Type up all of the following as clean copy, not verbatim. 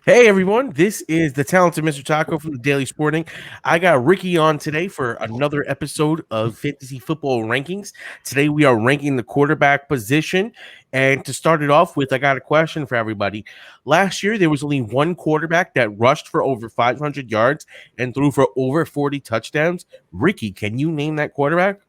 Hey everyone, this is the talented Mr. Taco from the Daily Sporting. I got Ricky on today for another episode of Fantasy Football Rankings. Today we are ranking the quarterback position. And to start it off with, I got a question for everybody. Last year, there was only one quarterback that rushed for over 500 yards and threw for over 40 touchdowns. Ricky, can you name that quarterback?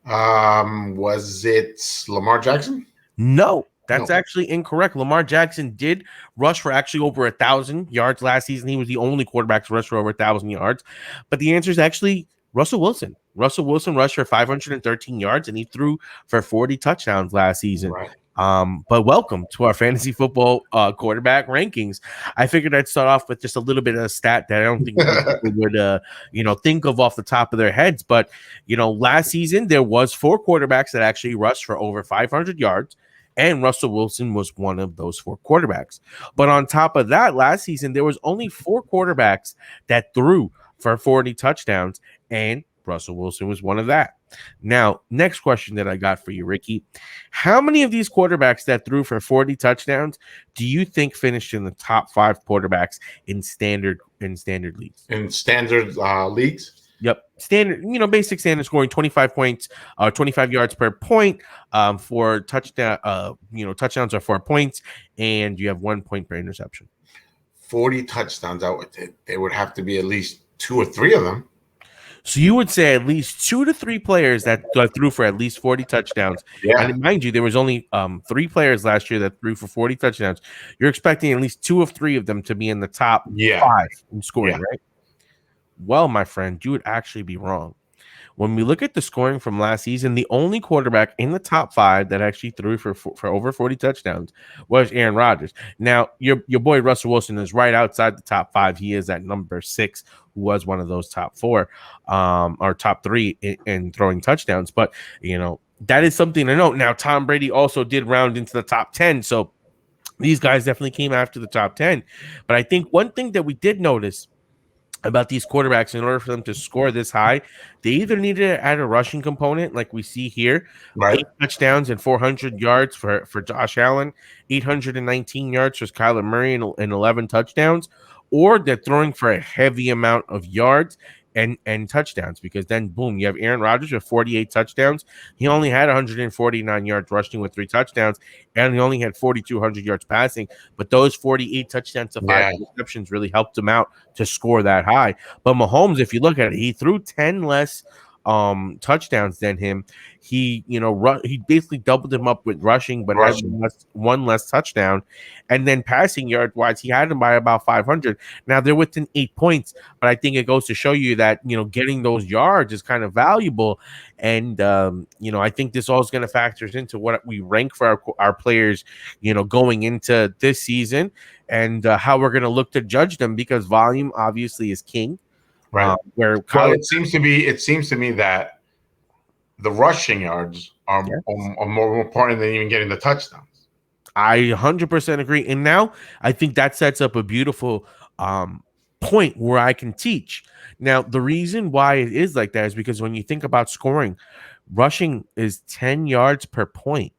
Was it Lamar Jackson? No, that's No. actually incorrect. Lamar Jackson did rush for actually over 1,000 yards last season. He was the only quarterback to rush for over 1,000 yards. But the answer is actually Russell Wilson. Russell Wilson rushed for 513 yards and he threw for 40 touchdowns last season. Right. But welcome to our fantasy football quarterback rankings. I figured I'd start off with just a little bit of a stat that I don't think people would think of off the top of their heads. But last season there was 4 quarterbacks that actually rushed for over 500 yards. And Russell Wilson was one of those 4 quarterbacks. But on top of that, last season, there was only 4 quarterbacks that threw for 40 touchdowns, and Russell Wilson was one of that. Now, next question that I got for you, Ricky. How many of these quarterbacks that threw for 40 touchdowns do you think finished in the top 5 quarterbacks in standard leagues? In standard leagues? Yep. Standard, basic standard scoring, 25 points, 25 yards per point, for touchdown, touchdowns are 4 points, and you have 1 point per interception. 40 touchdowns. There would have to be at least 2 or 3 of them. So you would say at least 2 to 3 players that threw for at least 40 touchdowns. Yeah. And mind you, there was only 3 players last year that threw for 40 touchdowns. You're expecting at least 2 of 3 of them to be in the top 5 in scoring, right? Well, my friend, you would actually be wrong. When we look at the scoring from last season, the only quarterback in the top 5 that actually threw for over 40 touchdowns was Aaron Rodgers. Now, your boy Russell Wilson is right outside the top 5. He is at number 6, who was one of those top 4 or top 3 in throwing touchdowns. But, that is something to note. Now, Tom Brady also did round into the top 10. So these guys definitely came after the top 10. But I think one thing that we did notice about these quarterbacks, in order for them to score this high, they either needed to add a rushing component, like we see here, right? 8 touchdowns and 400 yards for Josh Allen, 819 yards for Kyler Murray, and 11 touchdowns, or they're throwing for a heavy amount of yards and touchdowns, because then boom, you have Aaron Rodgers with 48 touchdowns. He only had 149 yards rushing with 3 touchdowns, and he only had 4,200 yards passing. But those 48 touchdowns to 5 receptions really helped him out to score that high. But Mahomes, if you look at it, he threw 10 less touchdowns than him. He he basically doubled him up with rushing, but had one less touchdown. And then passing yard wise, he had him by about 500. Now they're within 8 points, but I think it goes to show you that getting those yards is kind of valuable. And I think this all is going to factor into what we rank for our players going into this season, and how we're going to look to judge them, because volume obviously is king. Right. It seems to me that the rushing yards are more important than even getting the touchdowns. I 100% agree. And now I think that sets up a beautiful point where I can teach. Now, the reason why it is like that is because when you think about scoring, rushing is 10 yards per point.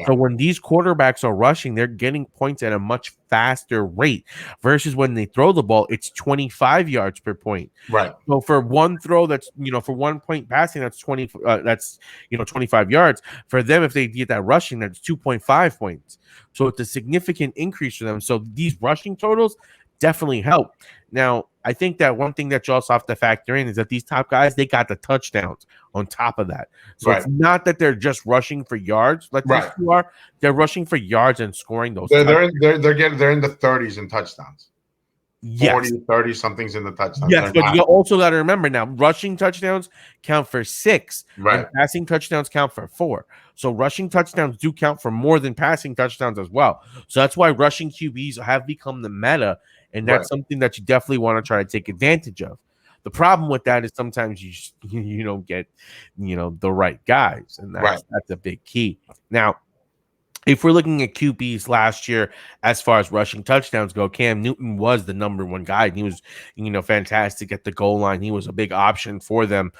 So when these quarterbacks are rushing, they're getting points at a much faster rate, versus when they throw the ball, it's 25 yards per point. Right. So for one throw, that's for 1 point passing, that's 25 yards. For them, if they get that rushing, that's 2.5 points. So it's a significant increase for them. So these rushing totals definitely help. Now, I think that one thing that you also have to factor in is that these top guys, they got the touchdowns on top of that. So it's not that they're just rushing for yards like these two are. They're rushing for yards and scoring those. They're in the 30s in touchdowns. Yes. 40, 30 something's in the touchdowns. Yes, but you also got to remember now, rushing touchdowns count for 6, and passing touchdowns count for 4. So rushing touchdowns do count for more than passing touchdowns as well. So that's why rushing QBs have become the meta, and that's something that you definitely want to try to take advantage of. The problem with that is sometimes you don't get the right guys, and that's a big key. Now, if we're looking at QBs last year, as far as rushing touchdowns go, Cam Newton was the number 1 guy. And he was, fantastic at the goal line. He was a big option for them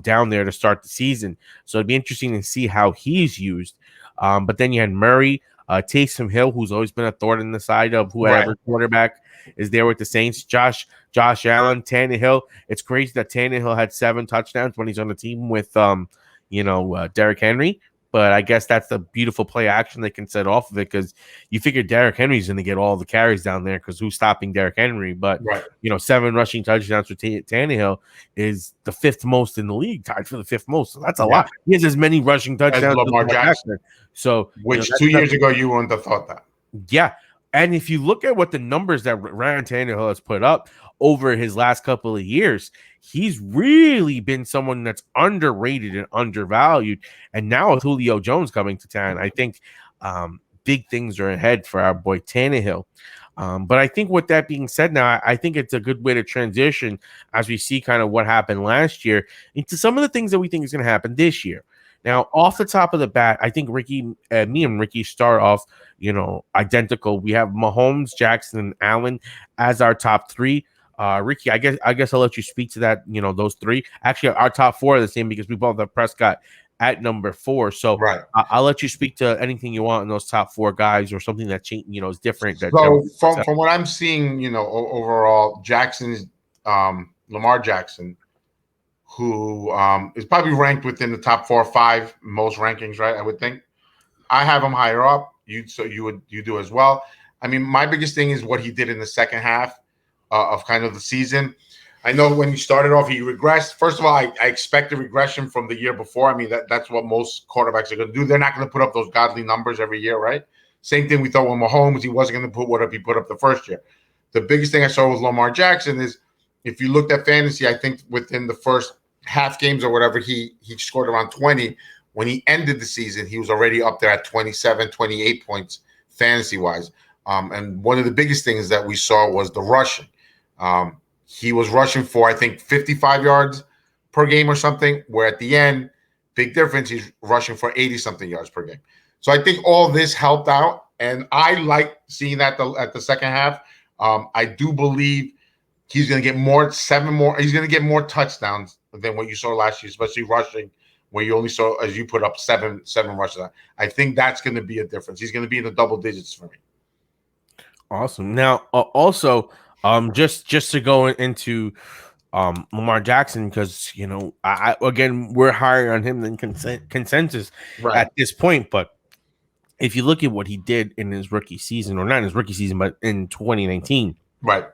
down there to start the season. So it'd be interesting to see how he's used. But then you had Murray, Taysom Hill, who's always been a thorn in the side of whoever quarterback is there with the Saints. Josh Allen, Tannehill. It's crazy that Tannehill had 7 touchdowns when he's on the team with Derrick Henry. But I guess that's the beautiful play action they can set off of it, because you figure Derrick Henry's going to get all the carries down there because who's stopping Derrick Henry? But 7 rushing touchdowns for Tannehill is the 5th most in the league, tied for the 5th most. So that's a lot. He has as many rushing touchdowns as Lamar Jackson. So, which 2 years ago you wouldn't have thought that. Yeah. And if you look at what the numbers that Ryan Tannehill has put up over his last couple of years, he's really been someone that's underrated and undervalued. And now with Julio Jones coming to town, I think big things are ahead for our boy Tannehill. But I think with that being said now, I think it's a good way to transition as we see kind of what happened last year into some of the things that we think is going to happen this year. Now, off the top of the bat, I think me and Ricky start off, identical. We have Mahomes, Jackson, and Allen as our top 3. Ricky, I guess I'll let you speak to that. Those 3. Actually, our top 4 are the same because we both have Prescott at number 4. So I'll let you speak to anything you want in those top 4 guys, or something that is different. So from what I'm seeing, overall, Jackson's Lamar Jackson, who is probably ranked within the top 4 or 5 most rankings, right? I would think. I have him higher up. You do as well. I mean, my biggest thing is what he did in the second half of kind of the season. I know when he started off, he regressed. First of all, I expect a regression from the year before. I mean, that's what most quarterbacks are going to do. They're not going to put up those godly numbers every year, right? Same thing we thought with Mahomes. He wasn't going to put what he put up the first year. The biggest thing I saw with Lamar Jackson is, if you looked at fantasy, I think within the first half games or whatever, he scored around 20. When he ended the season, he was already up there at 27, 28 points fantasy-wise. And one of the biggest things that we saw was the rushing. He was rushing for, I think, 55 yards per game or something, where at the end, big difference, he's rushing for 80-something yards per game. So I think all this helped out, and I like seeing that at the second half. I do believe he's going to get he's going to get more touchdowns than what you saw last year, especially rushing, where you only saw, as you put up, seven rushes. I think that's going to be a difference. He's going to be in the double digits for me. Awesome. Now, also, just to go into Lamar Jackson, because again, we're higher on him than consensus at this point. But if you look at what he did in his rookie season, or not in his rookie season, but in 2019, right.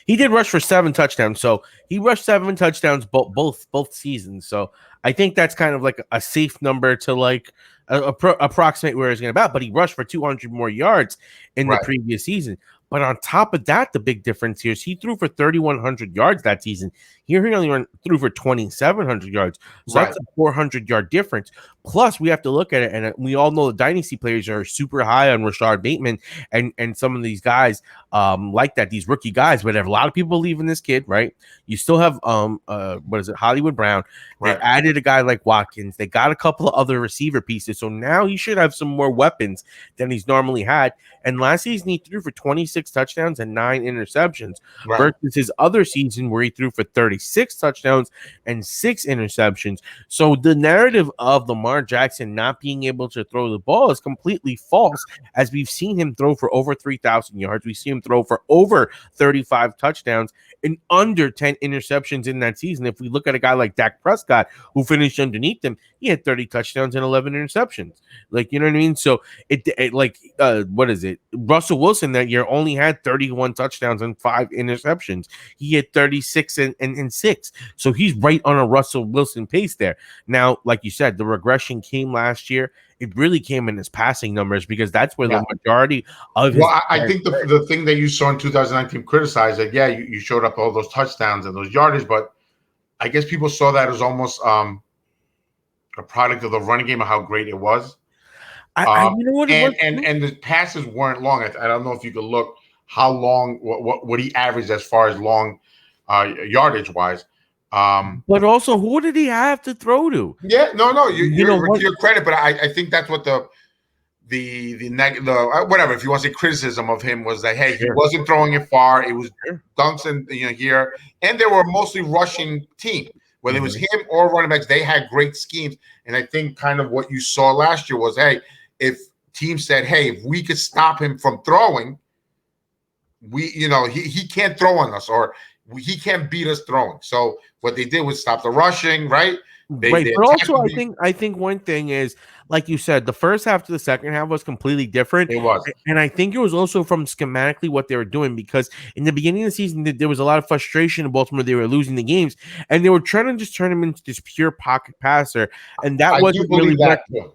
He did rush for 7 touchdowns. So he rushed 7 touchdowns both seasons. So I think that's kind of like a safe number to approximate where he's going to be. But he rushed for 200 more yards in the previous season. But on top of that, the big difference here is he threw for 3,100 yards that season. Here he only threw for 2,700 yards. So that's a 400-yard difference. Plus, we have to look at it, and we all know the dynasty players are super high on Rashard Bateman and some of these guys like that, these rookie guys. But a lot of people believe in this kid, right? You still have Hollywood Brown. They added a guy like Watkins. They got a couple of other receiver pieces. So now he should have some more weapons than he's normally had. And last season, he threw for 26 touchdowns and 9 interceptions versus his other season where he threw for 36 touchdowns and 6 interceptions. So the narrative of Lamar Jackson not being able to throw the ball is completely false, as we've seen him throw for over 3,000 yards. We see him throw for over 35 touchdowns and under 10 interceptions in that season. If we look at a guy like Dak Prescott, who finished underneath him, he had 30 touchdowns and 11 interceptions. You know what I mean? So what is it? Russell Wilson that year only had 31 touchdowns and 5 interceptions. He had 36 and 6. So he's right on a Russell Wilson pace there. Now, like you said, the regression came last year. It really came in his passing numbers, because that's where the majority of his. Well, I think the thing that you saw in 2019 criticized that, you showed up all those touchdowns and those yardage, but I guess people saw that as almost a product of the running game, of how great it was. And the passes weren't long. I don't know if you could look how long, what he averaged as far as long yardage wise. But also, who did he have to throw to? Yeah, no, you're your credit, but I think that's what the whatever, if you want to say criticism of him, was that, hey, he wasn't throwing it far. It was dunks in here, and they were mostly rushing team. Whether it was him or running backs, they had great schemes. And I think kind of what you saw last year was, hey, if teams said, hey, if we could stop him from throwing, he can't throw on us, or he can't beat us throwing. So what they did was stop the rushing, right? Right, but also I think one thing is, like you said, the first half to the second half was completely different. It was, and I think it was also from schematically what they were doing, because in the beginning of the season there was a lot of frustration in Baltimore. They were losing the games, and they were trying to just turn him into this pure pocket passer, and that wasn't really working.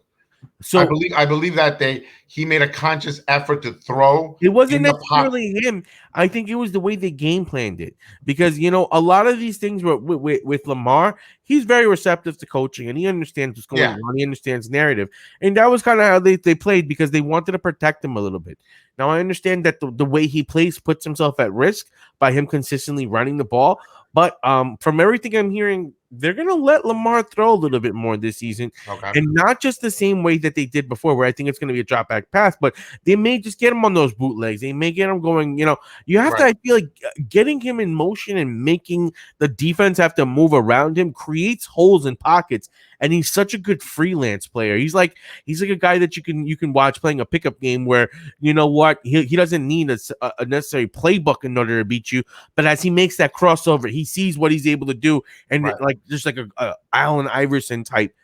So I believe that he made a conscious effort to throw. It wasn't necessarily him. I think it was the way they game planned it, because a lot of these things with Lamar, he's very receptive to coaching, and he understands what's going on. He understands narrative, and that was kind of how they played, because they wanted to protect him a little bit. Now I understand that the way he plays puts himself at risk by him consistently running the ball, but from everything I'm hearing, they're going to let Lamar throw a little bit more this season. Okay. And not just the same way that they did before, where I think it's going to be a drop back pass, but they may just get him on those bootlegs. They may get him going. You have to, I feel like, getting him in motion and making the defense have to move around him creates holes in pockets. And he's such a good freelance player. He's like a guy that you can watch playing a pickup game where, he doesn't need a necessary playbook in order to beat you. But as he makes that crossover, he sees what he's able to do, and just like a Allen Iverson type,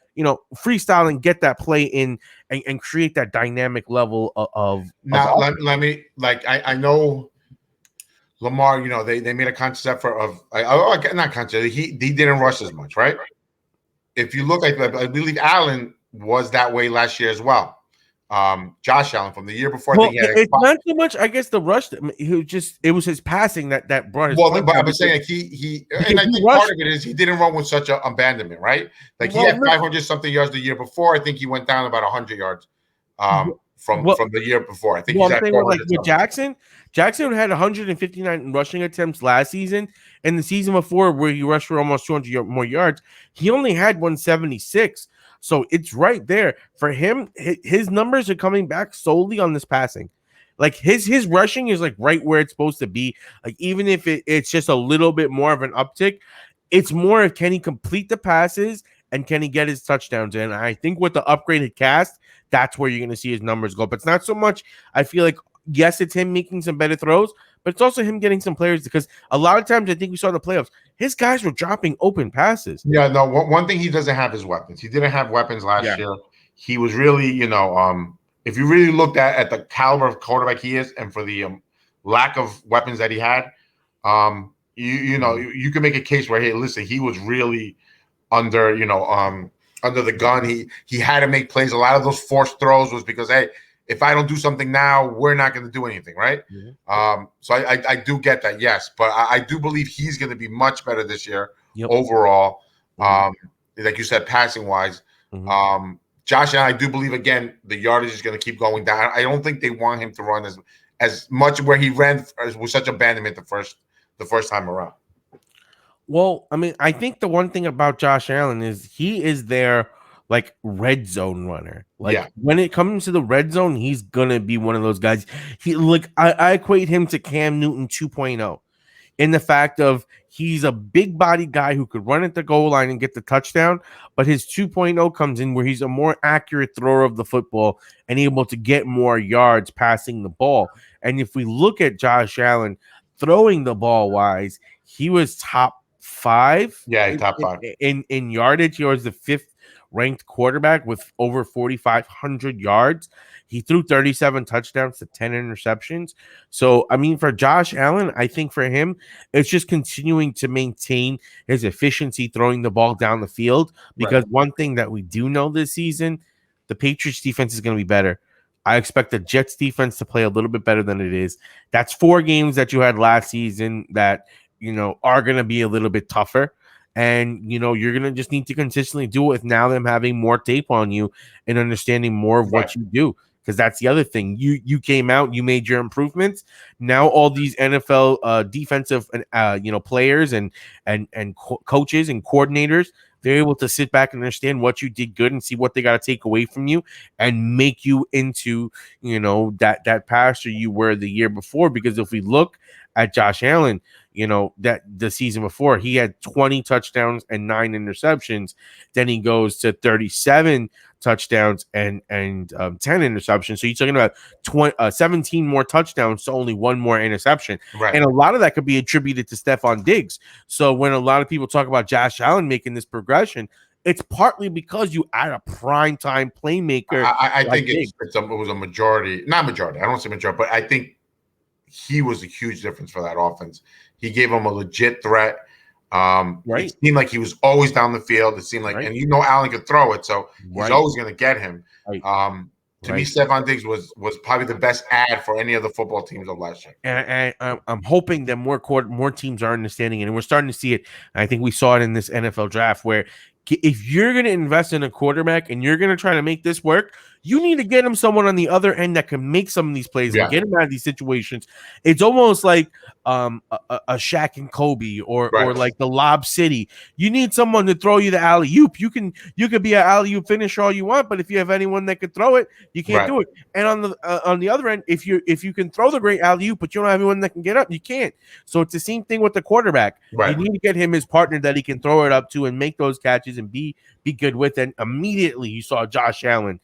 freestyle and get that play in and create that dynamic level of. Now let me, I know Lamar. They made a conscious effort of not conscious. He didn't rush as much, right? If you look, I believe Allen was that way last year as well. Josh Allen from the year before. Well, it's not so much, I guess, the rush. It was his passing that brought his. Well, but I'm saying and I think part of it is he didn't run with such an abandonment, right? Like he had 500 something yards the year before. I think he went down about 100 yards from the year before. I think he's at 400. With Jackson had 159 rushing attempts last season, and the season before, where he rushed for almost 200 more yards, he only had 176. So it's right there for him. His numbers are coming back solely on this passing. Like his rushing is like right where it's supposed to be. Like even if it's just a little bit more of an uptick, it's more of, can he complete the passes and can he get his touchdowns in? I think with the upgraded cast, that's where you're going to see his numbers go. But it's not so much, I feel like, yes, it's him making some better throws, but it's also him getting some players, because a lot of times I think we saw in the playoffs, his guys were dropping open passes. Yeah, no, one thing he doesn't have is weapons. He didn't have weapons last year. He was really, if you really looked at the caliber of quarterback he is, and for the lack of weapons that he had, you can make a case where, hey, listen, he was really under the gun. He had to make plays. A lot of those forced throws was because, hey, if I don't do something now, we're not going to do anything, right? Mm-hmm. So I do get that, yes. But I do believe he's going to be much better this year overall. Like you said, passing-wise. Mm-hmm. Josh Allen, I do believe, again, the yardage is going to keep going down. I don't think they want him to run as much where he ran with such abandonment the first time around. Well, I mean, I think the one thing about Josh Allen is he is their red zone runner. When it comes to the red zone, he's gonna be one of those guys. I equate him to Cam Newton 2.0 in the fact of he's a big body guy who could run at the goal line and get the touchdown, but his 2.0 comes in where he's a more accurate thrower of the football and able to get more yards passing the ball. And if we look at Josh Allen throwing the ball wise, he was top 5. Yeah, top 5 in yardage. He was the 5th ranked quarterback with over 4,500 yards. He threw 37 touchdowns to 10 interceptions. So, I mean, for Josh Allen, I think for him, it's just continuing to maintain his efficiency throwing the ball down the field, because one thing that we do know this season, the Patriots defense is going to be better. I expect the Jets defense to play a little bit better than it is. That's 4 games that you had last season that, are going to be a little bit tougher. And, you're going to just need to consistently do it with now them having more tape on you and understanding more of what you do. Because that's the other thing. You came out, you made your improvements. Now all these NFL defensive players and coaches and coordinators, they're able to sit back and understand what you did good and see what they got to take away from you and make you into, that passer you were the year before. Because if we look at Josh Allen, that the season before he had 20 touchdowns and 9 interceptions. Then he goes to 37 touchdowns and 10 interceptions. So you're talking about 17 more touchdowns to only 1 more interception. Right. And a lot of that could be attributed to Stephon Diggs. So when a lot of people talk about Josh Allen making this progression, it's partly because you add a primetime playmaker. I think it was a majority, not majority. I don't say majority, but I think he was a huge difference for that offense. He gave them a legit threat. Right. It seemed like he was always down the field. It seemed like, and Allen could throw it, so he's always going to get him. Right. To me, Stephon Diggs was probably the best ad for any of the football teams of last year. And I'm hoping that more teams are understanding it, and we're starting to see it. I think we saw it in this NFL draft where if you're going to invest in a quarterback and you're going to try to make this work, you need to get him someone on the other end that can make some of these plays and get him out of these situations. It's almost like a Shaq and Kobe or like the Lob City. You need someone to throw you the alley-oop. You could be an alley-oop finisher all you want, but if you have anyone that could throw it, you can't do it. And on the other end, if you can throw the great alley-oop, but you don't have anyone that can get up, you can't. So it's the same thing with the quarterback. You need to get him his partner that he can throw it up to and make those catches and be good with. And immediately you saw Josh Allen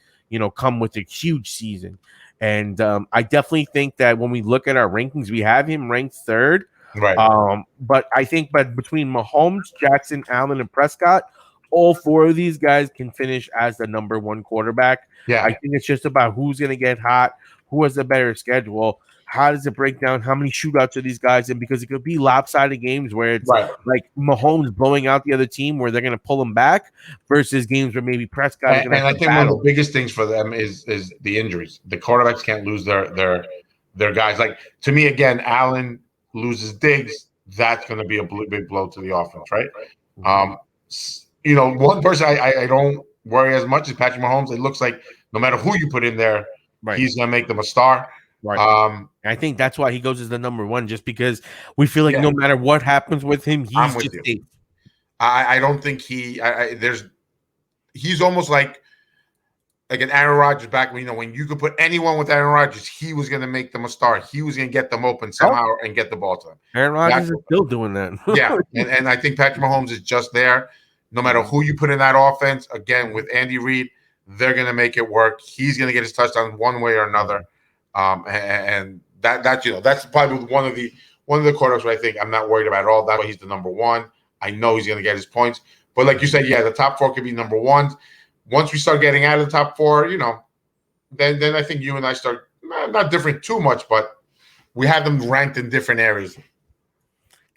come with a huge season. And I definitely think that when we look at our rankings, we have him ranked 3rd. Right. But I think between Mahomes, Jackson, Allen, and Prescott, all 4 of these guys can finish as the number 1 quarterback. Yeah. I think it's just about who's going to get hot, who has a better schedule. How does it break down? How many shootouts are these guys in? Because it could be lopsided games where it's like Mahomes blowing out the other team where they're going to pull them back versus games where maybe Prescott. And I think one of the biggest things for them is the injuries. The quarterbacks can't lose their guys. Like, to me, again, Allen loses Diggs. That's going to be a big blow to the offense, right? One person I don't worry as much as Patrick Mahomes. It looks like no matter who you put in there, he's going to make them a star. Right. I think that's why he goes as the number 1, just because we feel like no matter what happens with him, he's just safe. I don't think he's almost like an Aaron Rodgers back when you could put anyone with Aaron Rodgers, he was going to make them a star. He was going to get them open somehow and get the ball to them. Aaron Rodgers is still doing that. Yeah, and I think Patrick Mahomes is just there. No matter who you put in that offense, again with Andy Reid, they're going to make it work. He's going to get his touchdown one way or another. And that's probably one of the quarterbacks where I think I'm not worried about at all. That's why he's the number 1. I know he's going to get his points, but like you said, the top 4 could be number 1s. Once we start getting out of the top 4, then I think you and I start not different too much, but we have them ranked in different areas.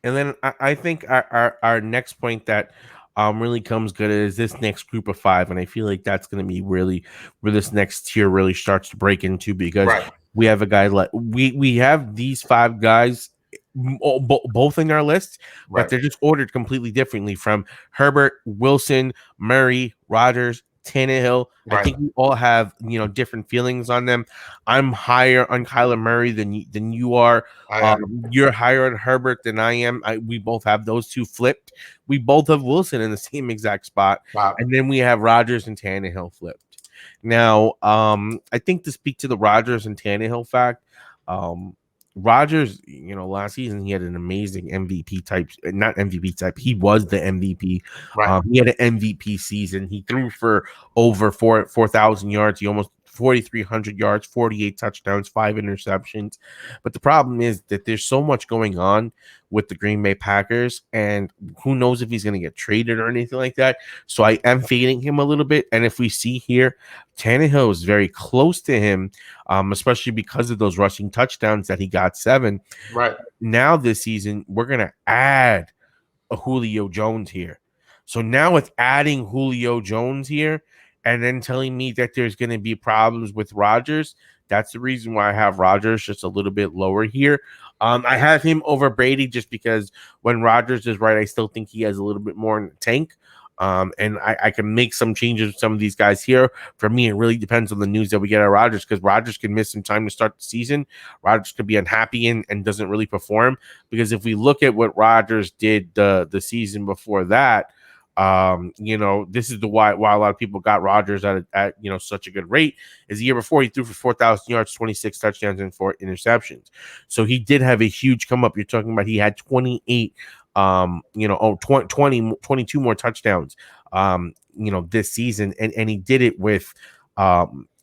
And then I think our next point that really comes good is this next group of 5, and I feel like that's going to be really where this next tier really starts to break into, because we have a guy like we have these 5 guys both in our list, but they're just ordered completely differently from Herbert, Wilson, Murray, Rodgers, Tannehill. I think we all have different feelings on them. I'm higher on Kyler Murray than you are. You're higher on Herbert than I am. We both have those 2 flipped. We both have Wilson in the same exact spot, and then we have Rodgers and Tannehill flipped. Now, I think to speak to the Rodgers and Tannehill fact, Rodgers, last season he had an amazing MVP type, not MVP type. He was the MVP. He had an MVP season. He threw for over 4,000 yards. He almost 4,300 yards, 48 touchdowns, 5 interceptions. But the problem is that there's so much going on with the Green Bay Packers, and who knows if he's going to get traded or anything like that. So I am fading him a little bit. And if we see here, Tannehill is very close to him, especially because of those rushing touchdowns that he got 7. Now this season, we're going to add a Julio Jones here. So now with adding Julio Jones here, and then telling me that there's going to be problems with Rodgers, that's the reason why I have Rodgers just a little bit lower here. I have him over Brady just because when Rodgers is right, I still think he has a little bit more in the tank. And I can make some changes with some of these guys here. For me, it really depends on the news that we get at Rodgers, because Rodgers can miss some time to start the season. Rodgers could be unhappy and doesn't really perform, because if we look at what Rodgers did the season before that, This is the why a lot of people got Rodgers at such a good rate. Is the year before he threw for 4,000 yards, 26 touchdowns, and 4 interceptions. So he did have a huge come up. You're talking about he had 28, 22 more touchdowns, this season, and he did it with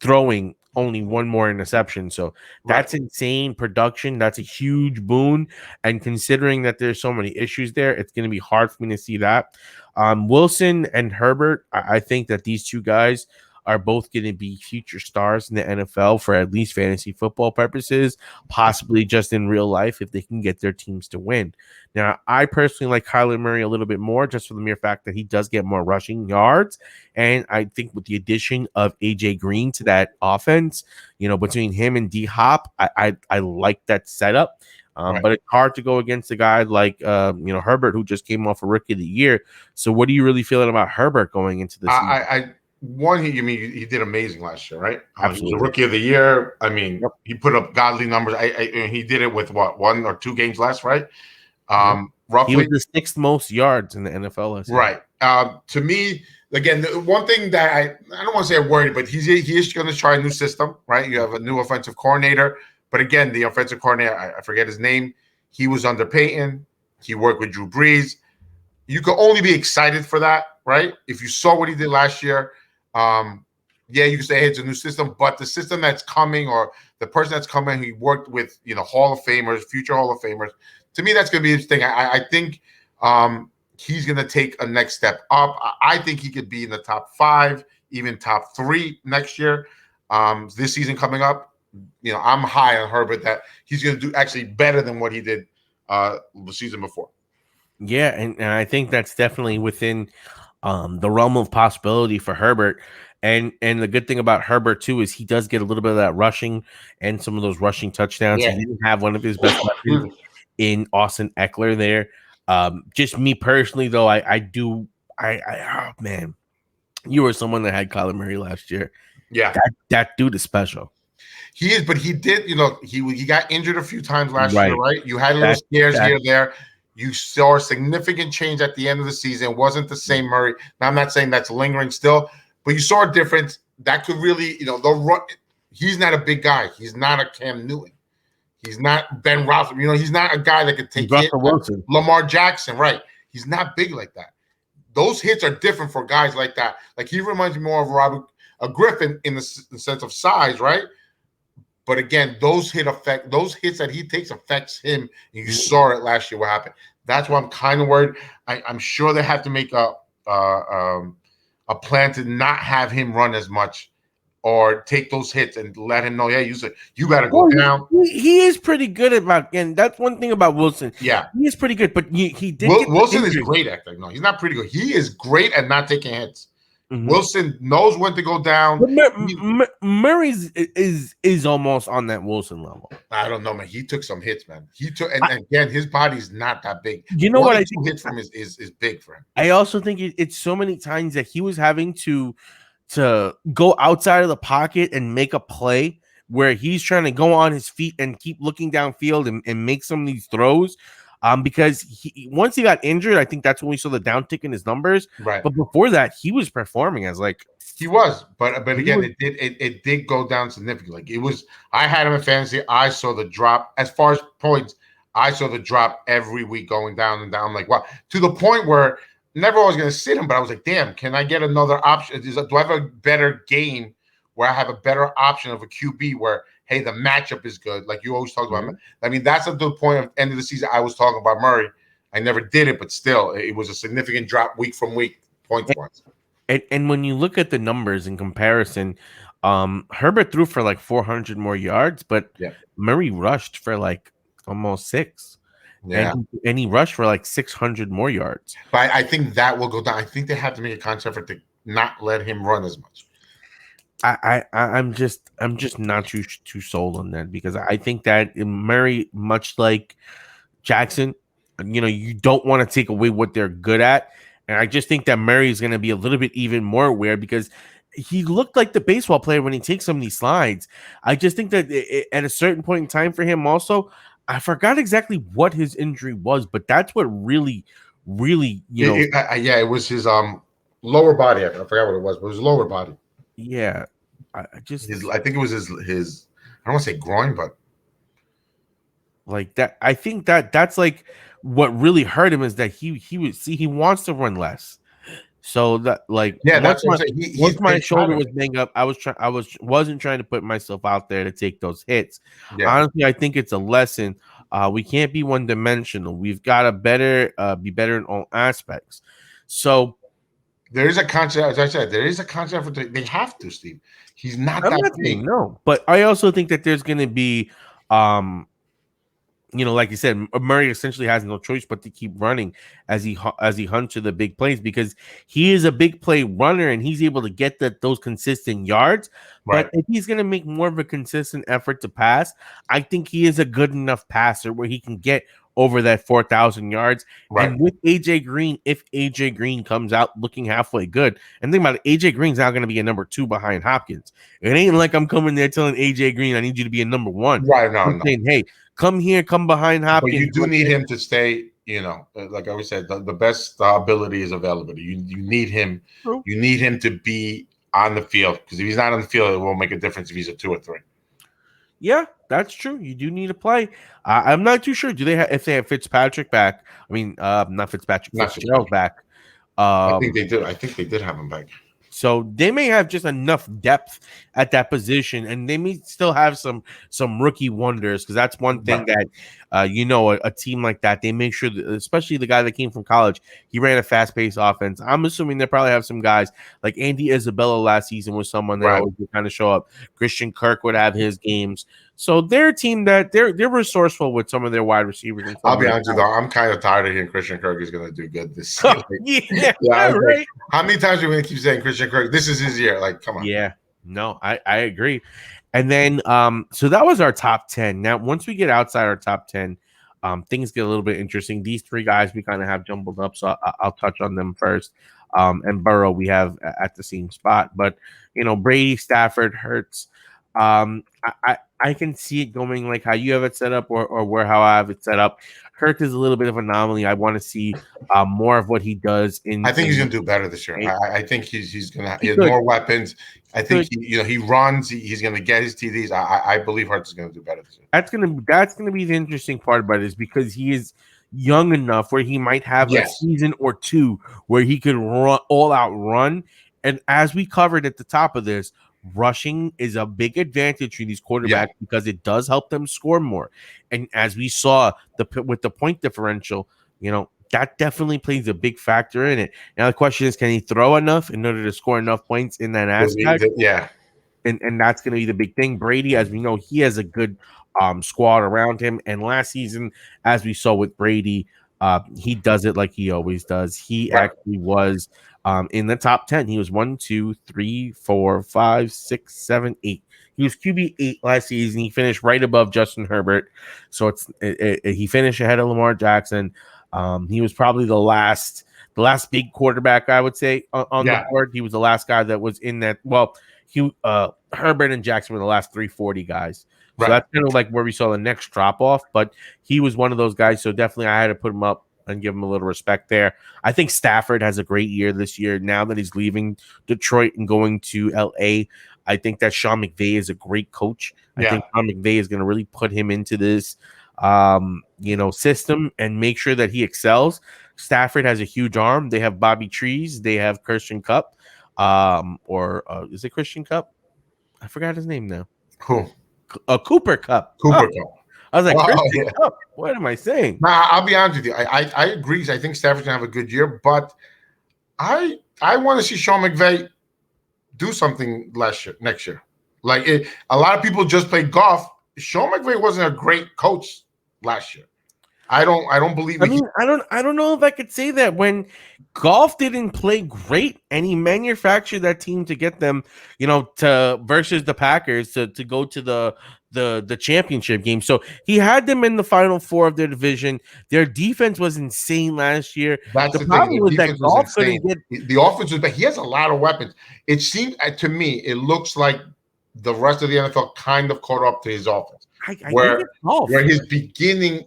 throwing only one more interception. So that's insane production. That's a huge boon. And considering that there's so many issues there, it's going to be hard for me to see that. Wilson and Herbert, I think that these two guys are both going to be future stars in the NFL for at least fantasy football purposes, possibly just in real life if they can get their teams to win. Now, I personally like Kyler Murray a little bit more just for the mere fact that he does get more rushing yards. And I think with the addition of AJ Green to that offense, between him and D Hop, I like that setup. But it's hard to go against a guy like Herbert, who just came off a Rookie of the Year. So what are you really feeling about Herbert going into this season? He did amazing last year, right? Absolutely. He was a Rookie of the Year. I mean, He put up godly numbers. He did it with 1 or 2 games less, right? Roughly, he was the 6th most yards in the NFL. Right. To me, again, the one thing that I don't want to say I'm worried, but he is going to try a new system, right? You have a new offensive coordinator, but again, the offensive coordinator, I forget his name. He was under Peyton. He worked with Drew Brees. You could only be excited for that, right? If you saw what he did last year. You can say, hey, it's a new system, but the system that's coming or the person that's coming, he worked with, Hall of Famers, future Hall of Famers. To me, that's going to be interesting. I think he's going to take a next step up. I think he could be in the top 5, even top 3 next year. This season coming up, I'm high on Herbert that he's going to do actually better than what he did the season before. Yeah, and I think that's definitely within the realm of possibility for Herbert. And the good thing about Herbert too is he does get a little bit of that rushing and some of those rushing touchdowns. Yeah. He didn't have one of his best weapons in Austin Eckler there. Just me personally though, oh man, you were someone that had Kyler Murray last year. Yeah, that dude is special. He is, but he did, he got injured a few times last year, right? You had a little scares here and there. You saw a significant change at the end of the season. It wasn't the same Murray. Now, I'm not saying that's lingering still, but you saw a difference that could really, he's not a big guy. He's not a Cam Newton. He's not Ben Roethlisberger. He's not a guy that could take it. Lamar Jackson, right? He's not big like that. Those hits are different for guys like that. Like he reminds me more of Robert Griffin in the sense of size, right? But again, those hits that he takes affects him. And you saw it last year. What happened? That's why I'm kind of worried. I'm sure they have to make a plan to not have him run as much, or take those hits and let him know, yeah, you got to go down. He is pretty good and that's one thing about Wilson. Yeah, he is pretty good, but he did. Wilson is great at that. No, he's not pretty good. He is great at not taking hits. Mm-hmm. Wilson knows when to go down. Murray's is almost on that Wilson level. I don't know, man. He took some hits, man. And again, his body's not that big. You know what I think? Hits from is big for him. I also think it's so many times that he was having to go outside of the pocket and make a play where he's trying to go on his feet and keep looking downfield and make some of these throws. Because once he got injured, I think that's when we saw the downtick in his numbers. Right. But before that, he was performing as like he was. But again, it did go down significantly. Like it was. I had him in fantasy. I saw the drop as far as points. I saw the drop every week going down and down. I'm like, wow, to the point where never was going to sit him, but I was like, damn, can I get another option? Do I have a better game where I have a better option of a QB where, hey, the matchup is good? Like you always talk about. I mean, that's at the point of end of the season. I was talking about Murray. I never did it, but still, it was a significant drop week from week, points. And when you look at the numbers in comparison, Herbert threw for like 400 more yards, but Murray rushed for like almost 6. Yeah, and he rushed for like 600 more yards. But I think that will go down. I think they have to make a conscious effort to not let him run as much. I'm just not too sold on that, because I think that Murray, much like Jackson, you don't want to take away what they're good at, and I just think that Murray is going to be a little bit even more aware, because he looked like the baseball player when he takes some of these slides. I just think that at a certain point in time for him also, I forgot exactly what his injury was, but that's what really, really, Yeah, it was his lower body. I forgot what it was, but it was lower body. yeah. I just I think it was his. I don't want to say groin, but like that. I think that's like what really hurt him is that he wants to run less. So that like yeah, that's what I'm saying. once He's my been shoulder was it. banged up, wasn't trying to put myself out there to take those hits. Yeah, Honestly, I think it's a lesson. We can't be one dimensional. We've got to be better in all aspects. So there is a concept, as I said, there is a concept for they have to, Steve. He's not I'm that not big. saying no, but I also think that there's going to be um like you said, Murray essentially has no choice but to keep running as he hunts to the big plays because he is a big play runner and he's able to get those consistent yards. Right. But if he's going to make more of a consistent effort to pass, I think he is a good enough passer where he can get over that 4,000 yards. Right. And with AJ Green, if AJ Green comes out looking halfway good, and think about it, AJ Green's now going to be a number 2 behind Hopkins. It ain't like I'm coming there telling AJ Green I need you to be a number 1. Right. No, I'm saying, hey, come here, come behind Hopkins. But you do need him to stay, like I always said, the best ability is availability. You need him. True. You need him to be on the field because if he's not on the field, it won't make a difference if he's a 2 or 3. Yeah, that's true. You do need to play. I'm not too sure. Do they have if they have Fitzpatrick back? I mean, not Fitzpatrick, Fitzgerald back. I think they did. I think they did have him back. So they may have just enough depth at that position, and they may still have some rookie wonders because that's one thing that a team like that they make sure that, especially the guy that came from college, he ran a fast-paced offense. I'm assuming they probably have some guys like Andy Isabella last season was someone that always would kind of show up. Christian Kirk would have his games, so they're a team that they're resourceful with some of their wide receivers. And I'll be honest with you, I'm kind of tired of hearing Christian Kirk is going to do good this season. Yeah, right. Like, how many times are we going to keep saying Christian Kirk? This is his year. Like, come on. Yeah, no, I agree. And then, so that was our top 10. Now, once we get outside our top 10, things get a little bit interesting. These 3 guys we kind of have jumbled up, so I'll touch on them first. And Burrow we have at the same spot, but Brady, Stafford, Hurts. I can see it going like how you have it set up or how I have it set up. Kirk is a little bit of an anomaly. I want to see more of what he does. I think he's going to do better this year. I think he's going to have more weapons. I think he runs. He's going to get his TDs. I believe Hurts is going to do better this year. That's going to be the interesting part about it is because he is young enough where he might have a season or 2 where he could run all out run. And as we covered at the top of this, rushing is a big advantage for these quarterbacks because it does help them score more. And as we saw with the point differential, that definitely plays a big factor in it. Now the question is, can he throw enough in order to score enough points in that aspect? Yeah. And that's going to be the big thing. Brady, as we know, he has a good squad around him. And last season, as we saw with Brady, he does it like he always does. He actually was in the top 10. He was 1, 2, 3, 4, 5, 6, 7, 8. He was QB 8 last season. He finished right above Justin Herbert. So he finished ahead of Lamar Jackson. He was probably the last big quarterback, I would say, on the board. He was the last guy that was in that. Well, Herbert and Jackson were the last 340 guys. So that's kind of like where we saw the next drop off, but he was one of those guys. So definitely I had to put him up and give him a little respect there. I think Stafford has a great year this year. Now that he's leaving Detroit and going to LA, I think that Sean McVay is a great coach. I think Sean McVay is going to really put him into this, system and make sure that he excels. Stafford has a huge arm. They have Bobby Trees. They have Christian Kupp. Is it Christian Kupp? I forgot his name now. Cool. Cooper Kupp. Kupp. I was like, Christian Kupp. What am I saying? Nah, I'll be honest with you. I agree. I think Stafford's gonna have a good year, but I want to see Sean McVay do something next year. Like a lot of people just play golf. Sean McVay wasn't a great coach last year. I don't believe. I don't know if I could say that when golf didn't play great and he manufactured that team to get them, to versus the Packers to go to the championship game. So he had them in the final 4 of their division. Their defense was insane last year. That's the problem was that golf couldn't get the offense was bad. He has a lot of weapons. It seemed to me, it looks like the rest of the NFL kind of caught up to his offense. Where his beginning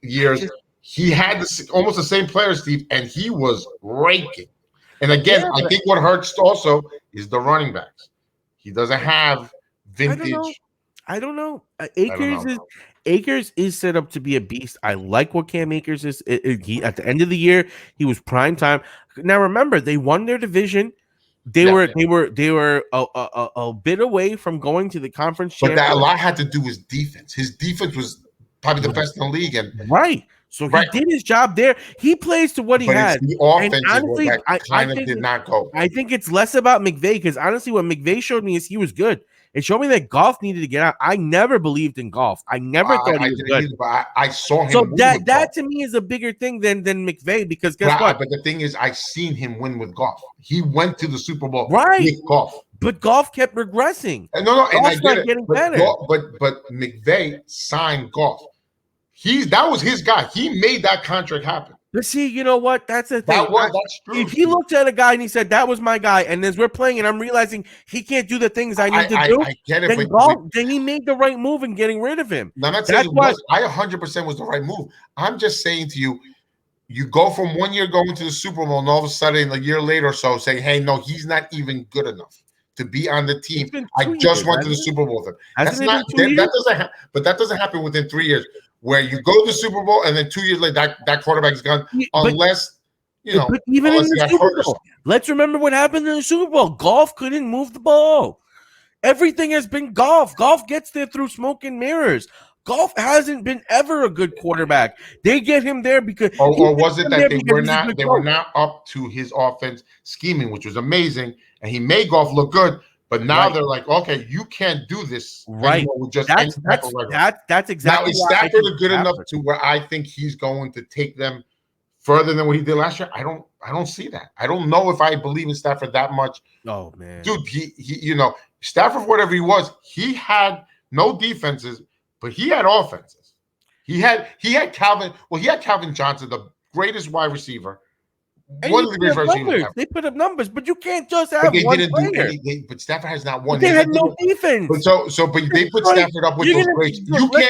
years, he had almost the same player, Steve, and he was raking. And again, I think what hurts also is the running backs. He doesn't have vintage. I don't know. Akers is set up to be a beast. I like what Cam Akers is. He at the end of the year, he was prime time. Now remember, they won their division. They were a bit away from going to the conference. But that a lot had to do with defense. His defense was probably the best in the league, and so he did his job there. He plays to what he had. The offense honestly, I think did not go. I think it's less about McVay because honestly, what McVay showed me is he was good. It showed me that Goff needed to get out. I never believed in Goff. I never thought he was good. Either, but I saw him. So that to me is a bigger thing than McVay because guess what? But the thing is, I seen him win with Goff. He went to the Super Bowl with Goff. But Goff kept regressing. And and I get it. Getting better. But McVay signed Goff. That was his guy. He made that contract happen. But see, you know what? That's the thing. That's true. If he looked at a guy and he said, that was my guy, and as we're playing and I'm realizing he can't do the things I need to do, I get it, then he made the right move in getting rid of him. Now, I'm not saying I 100% was the right move. I'm just saying to you, you go from 1 year going to the Super Bowl and all of a sudden a year later or so saying, hey, no, he's not even good enough to be on the team. I just went to the Super Bowl with him. But that doesn't happen within 3 years. Where you go to the Super Bowl and then 2 years later that quarterback is gone, unless But even in the Super Bowl, let's remember what happened in the Super Bowl. Goff couldn't move the ball. Everything has been Goff. Goff gets there through smoke and mirrors. Goff hasn't been ever a good quarterback. They get him there because, or was it that they were not up to his offense scheming, which was amazing, and he made Goff look good. But now they're like, okay, you can't do this. With just that's exactly. Now is Stafford good enough to where I think he's going to take them further than what he did last year? I don't see that. I don't know if I believe in Stafford that much. Oh man, dude, he Stafford, whatever he was, he had no defenses, but he had offenses. He had Calvin. Well, he had Calvin Johnson, the greatest wide receiver. They put up numbers, but you can't just have one player. But Stafford has not won. They had no defense. But they put Stafford up with those greats.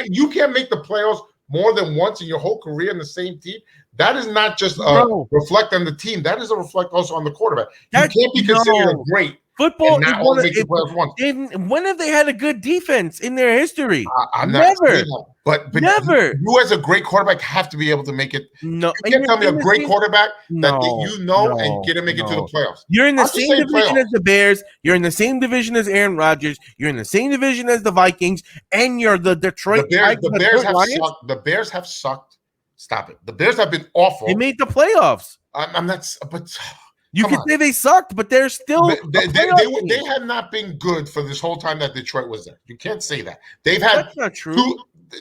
You can't make the playoffs more than once in your whole career in the same team. That is not just a reflect on the team. That is a reflect also on the quarterback. You can't be considered a great. Football when have they had a good defense in their history? Never. But never. You as a great quarterback have to be able to make it. No, you can't tell me a great quarterback and get to make it to the playoffs. You're in the same division as the Bears. You're in the same division as Aaron Rodgers. You're in the same division as the Vikings, and you're the Detroit. The Bears have sucked. Stop it. The Bears have been awful. They made the playoffs. I'm not. But. You can say they sucked, but they're still. They have not been good for this whole time that Detroit was there. You can't say that. They've had. That's not true.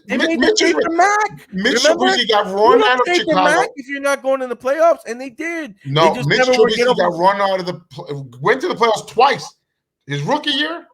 Mitch Trubisky got run out of Chicago. If you're not going to the playoffs, and they did. No, Mitch Trubisky got run out of went to the playoffs twice. His rookie year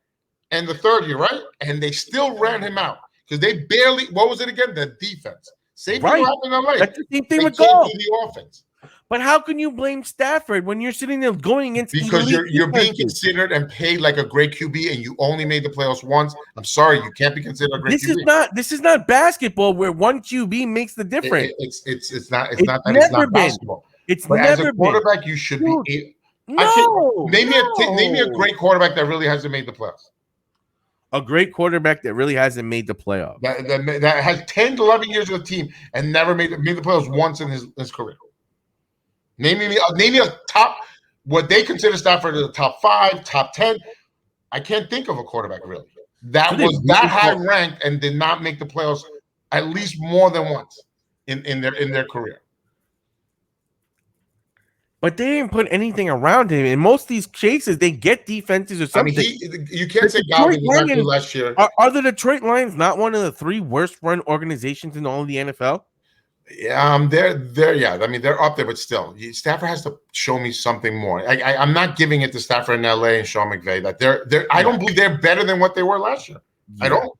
and the third year, right? And they still ran him out because they barely. What was it again? The defense. Same thing happened in LA. That's the same thing with Goff. The offense. But how can you blame Stafford when you're sitting there going against? Because you're being considered and paid like a great QB, and you only made the playoffs once. I'm sorry, you can't be considered a great QB. This is not basketball where one QB makes the difference. It's not basketball. But as a quarterback, you should be. Name me a great quarterback that really hasn't made the playoffs. A great quarterback that really hasn't made the playoffs. That has 10 to 11 years with a team and never made the playoffs once in his career. Name me a top, what they consider Stafford as a top 5, top 10. I can't think of a quarterback really that was that high ranked and did not make the playoffs at least more than once in their career. But they didn't put anything around him. In most of these cases, they get defenses or something. I mean, you can't say Galvin last year. Are the Detroit Lions not one of the 3 worst run organizations in all of the NFL? Yeah, they're yeah. I mean, they're up there, but still, Stafford has to show me something more. I'm not giving it to Stafford in LA and Sean McVay that they're. I don't believe they're better than what they were last year. Yeah. I don't.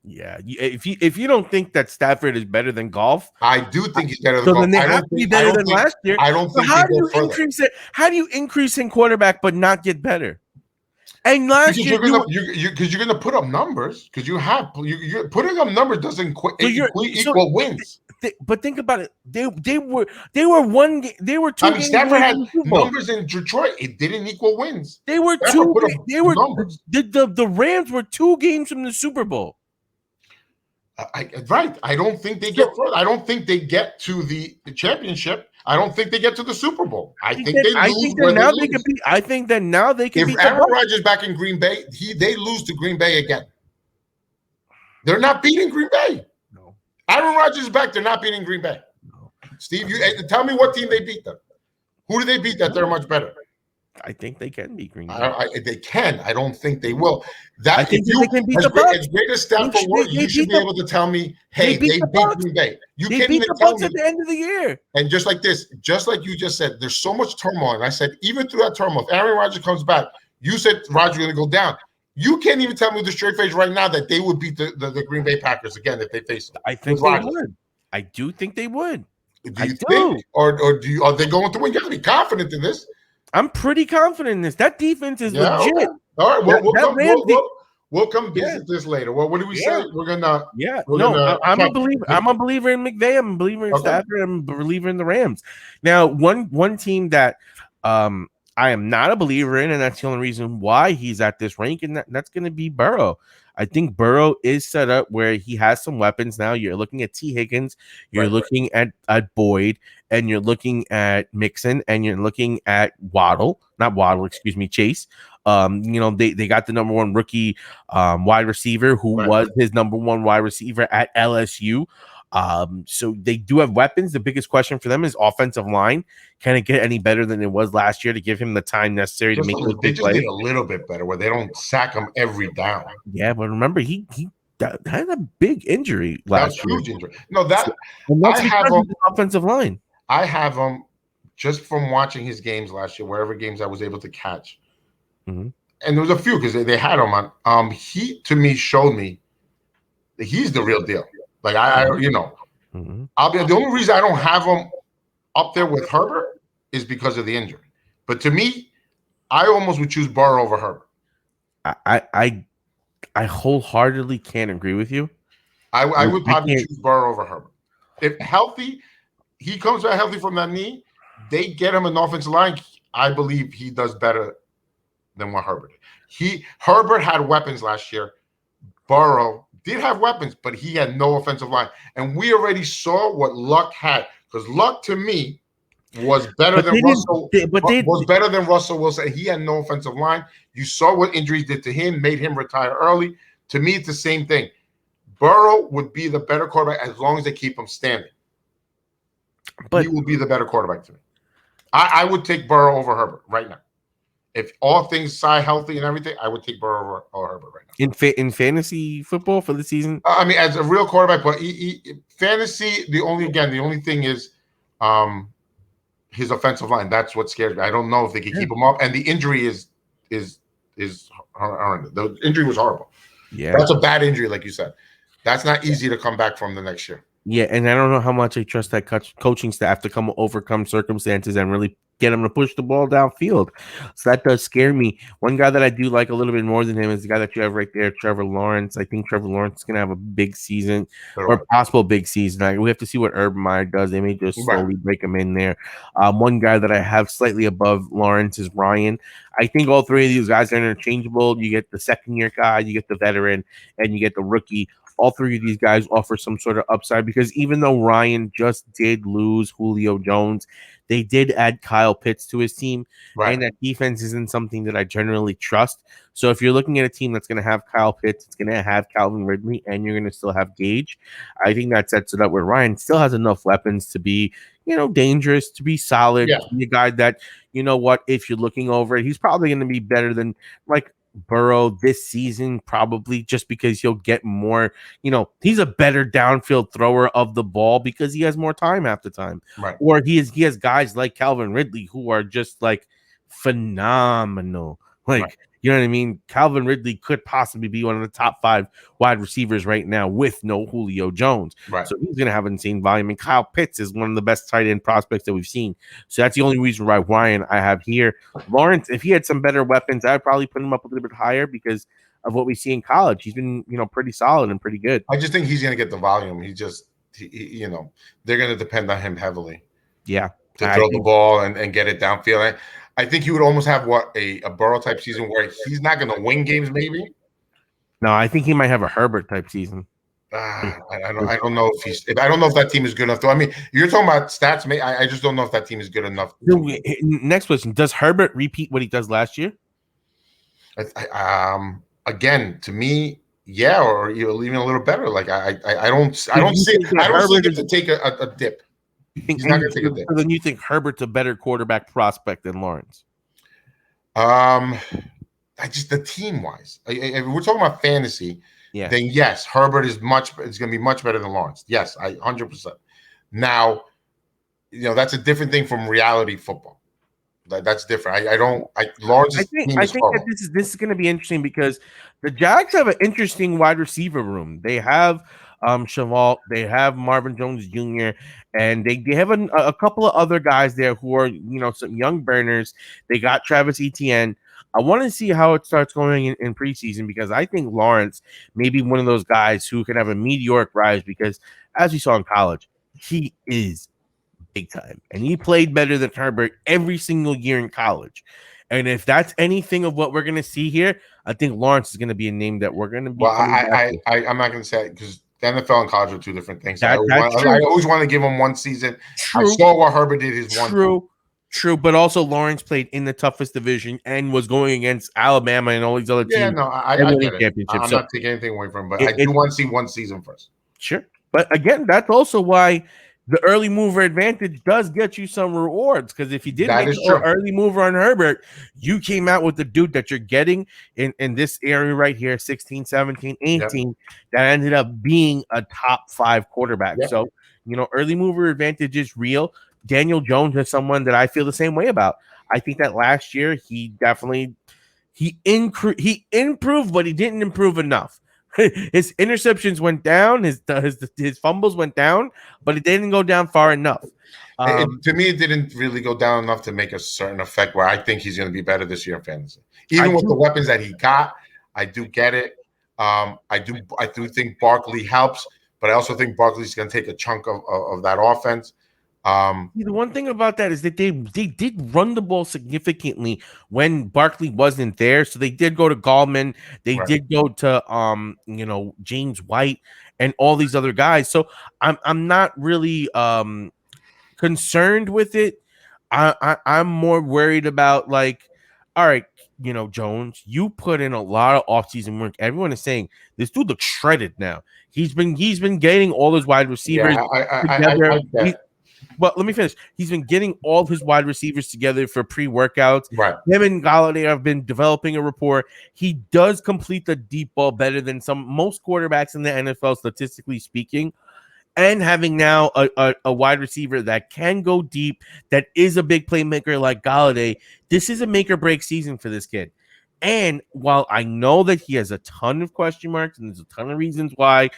Yeah, if you don't think that Stafford is better than Goff, I do think he's better than Goff. Then they have to be better than last year. I don't think. How do you increase it? How do you increase in quarterback but not get better? And last year, because you're going to put up numbers because you're putting up numbers doesn't equal wins. but think about it. They were one. They were two. I mean, games Stafford away had from the Super Bowl. numbers in Detroit. It didn't equal wins. They were Stafford two. put up They were numbers. the Rams were 2 games from the Super Bowl. Right. I don't think they get further. I don't think they get to the championship. I don't think they get to the Super Bowl. I think they lose where they lose. I think that now they can. If Aaron Rodgers back in Green Bay, they lose to Green Bay again. They're not beating Green Bay. No. Aaron Rodgers is back. They're not beating Green Bay. No. Steve, you tell me what team they beat them. Who do they beat that they're much better? I think they can beat Green Bay. They can. I don't think they will. I think they can beat the Bucs. As great as Stafford was, you should be able to tell me, hey, they beat Green Bay. You can't beat even the tell Bucs me. At the end of the year. And just like this, just like you just said, there's so much turmoil. And I said, even through that turmoil, if Aaron Rodgers comes back, you said Rodgers going to go down. You can't even tell me with a straight face right now that they would beat the Green Bay Packers again if they face them. I think they would. I do think they would. Do you think? Or are they going to win? You got to be confident in this. I'm pretty confident in this. That defense is legit. Okay. All right, we'll come visit this later. What do we say? We're gonna. I'm a believer. I'm a believer in McVay. I'm a believer in Stafford. I'm a believer in the Rams. Now, one team that I am not a believer in, and that's the only reason why he's at this rank, and that's going to be Burrow. I think Burrow is set up where he has some weapons now. You're looking at T. Higgins, you're looking at Boyd, and you're looking at Mixon, and you're looking at Chase. They got the number 1 rookie wide receiver who was his number 1 wide receiver at LSU. So they do have weapons. The biggest question for them is offensive line. Can it get any better than it was last year to give him the time necessary to make those big plays? They just need a little bit better where they don't sack him every down. Yeah, but remember he had a big injury last year. Huge injury. No, that's I have him offensive line. I have him just from watching his games last year, wherever games I was able to catch. Mm-hmm. And there was a few because they had him on. He to me showed me that he's the real deal. Like mm-hmm. I'll be the only reason I don't have him up there with Herbert is because of the injury. But to me, I almost would choose Burrow over Herbert. I wholeheartedly can't agree with you. I would probably choose Burrow over Herbert. If healthy, he comes back healthy from that knee, they get him an offensive line. I believe he does better than what Herbert did. Herbert had weapons last year. Burrow did have weapons, but he had no offensive line. And we already saw what Luck had. Because Luck, to me, was better than Russell. Was better than Russell Wilson. He had no offensive line. You saw what injuries did to him, made him retire early. To me, it's the same thing. Burrow would be the better quarterback as long as they keep him standing. But he will be the better quarterback to me. I would take Burrow over Herbert right now. If all things side healthy and everything, I would take Burrow over Herbert right now. In fantasy football for the season? I mean, as a real quarterback, but fantasy, the only thing is his offensive line. That's what scares me. I don't know if they can keep him up. And the injury is horrendous. The injury was horrible. Yeah. That's a bad injury, like you said. That's not easy to come back from the next year. Yeah, and I don't know how much I trust that coaching staff to overcome circumstances and really get him to push the ball downfield. So that does scare me. One guy that I do like a little bit more than him is the guy that you have right there, Trevor Lawrence. I think Trevor Lawrence is going to have a big season or possible big season. We have to see what Urban Meyer does. They may just slowly break him in there. One guy that I have slightly above Lawrence is Ryan. I think all three of these guys are interchangeable. You get the second-year guy, you get the veteran, and you get the rookie. All three of these guys offer some sort of upside because even though Ryan just did lose Julio Jones, they did add Kyle Pitts to his team, and that defense isn't something that I generally trust. So if you're looking at a team that's going to have Kyle Pitts, it's going to have Calvin Ridley, and you're going to still have Gage, I think that sets it up where Ryan still has enough weapons to be, dangerous, to be solid, to be a guy that, if you're looking over it, he's probably going to be better than Burrow this season, probably just because he'll get more, he's a better downfield thrower of the ball because he has more time half the time. Right. Or he has guys like Calvin Ridley who are just phenomenal. You know what I mean? Calvin Ridley could possibly be one of the top 5 wide receivers right now with no Julio Jones. Right. So he's going to have insane volume. And Kyle Pitts is one of the best tight end prospects that we've seen. So that's the only reason why Ryan I have here. Lawrence, if he had some better weapons, I'd probably put him up a little bit higher because of what we see in college. He's been, pretty solid and pretty good. I just think he's going to get the volume. you know, they're going to depend on him heavily. Yeah, To throw the ball and get it downfield. I think he would almost have a Burrow type season where he's not going to win games, maybe. No, I think he might have a Herbert type season. I don't know if I don't know if that team is good enough. I mean, you're talking about stats. I just don't know if that team is good enough. Next question: does Herbert repeat what he does last year? Again, to me, yeah, or even a little better. Like I don't see him to take a dip. He's not going to take a dip. So then you think Herbert's a better quarterback prospect than Lawrence? The team wise, if we're talking about fantasy, then yes, Herbert is going to be much better than Lawrence. Yes, 100%. Now, that's a different thing from reality football. That's different. Lawrence. I think that this is going to be interesting because the Jags have an interesting wide receiver room. They have Cheval, they have Marvin Jones Jr., and they have a couple of other guys there who are some young burners. They got Travis Etienne. I want to see how it starts going in preseason because I think Lawrence may be one of those guys who can have a meteoric rise because, as we saw in college, he is big time. And he played better than Herbert every single year in college. And if that's anything of what we're going to see here, I think Lawrence is going to be a name that we're going to be. Well, I'm not going to say it because the NFL and college are two different things. I always want to give him one season. True. I saw what Herbert did his one. True, but also Lawrence played in the toughest division and was going against Alabama and all these other teams. Yeah, no, I get it. I'm not taking anything away from him, but I do want to see one season first. Sure. But again, that's also why the early mover advantage does get you some rewards because if you didn't make an early mover on Herbert, you came out with the dude that you're getting in this area right here, 16, 17, 18, that ended up being a top 5 quarterback. Yep. So, early mover advantage is real. Daniel Jones is someone that I feel the same way about. I think that last year he definitely improved, but he didn't improve enough. His interceptions went down, his fumbles went down, but it didn't go down far enough. To me, it didn't really go down enough to make a certain effect where I think he's going to be better this year in fantasy. Even with the weapons that he got, I do get it. I do think Barkley helps, but I also think Barkley's going to take a chunk of that offense. The one thing about that is that they did run the ball significantly when Barkley wasn't there. So they did go to Gallman. They did go to James White and all these other guys. So I'm not really concerned with it. I'm more worried about all right, Jones, you put in a lot of offseason work. Everyone is saying this dude looks shredded now. He's been getting all his wide receivers together. Well, let me finish. He's been getting all his wide receivers together for pre-workouts. Right. Him and Galladay have been developing a rapport. He does complete the deep ball better than most quarterbacks in the NFL, statistically speaking. And having now a wide receiver that can go deep, that is a big playmaker like Galladay, this is a make or break season for this kid. And while I know that he has a ton of question marks and there's a ton of reasons why,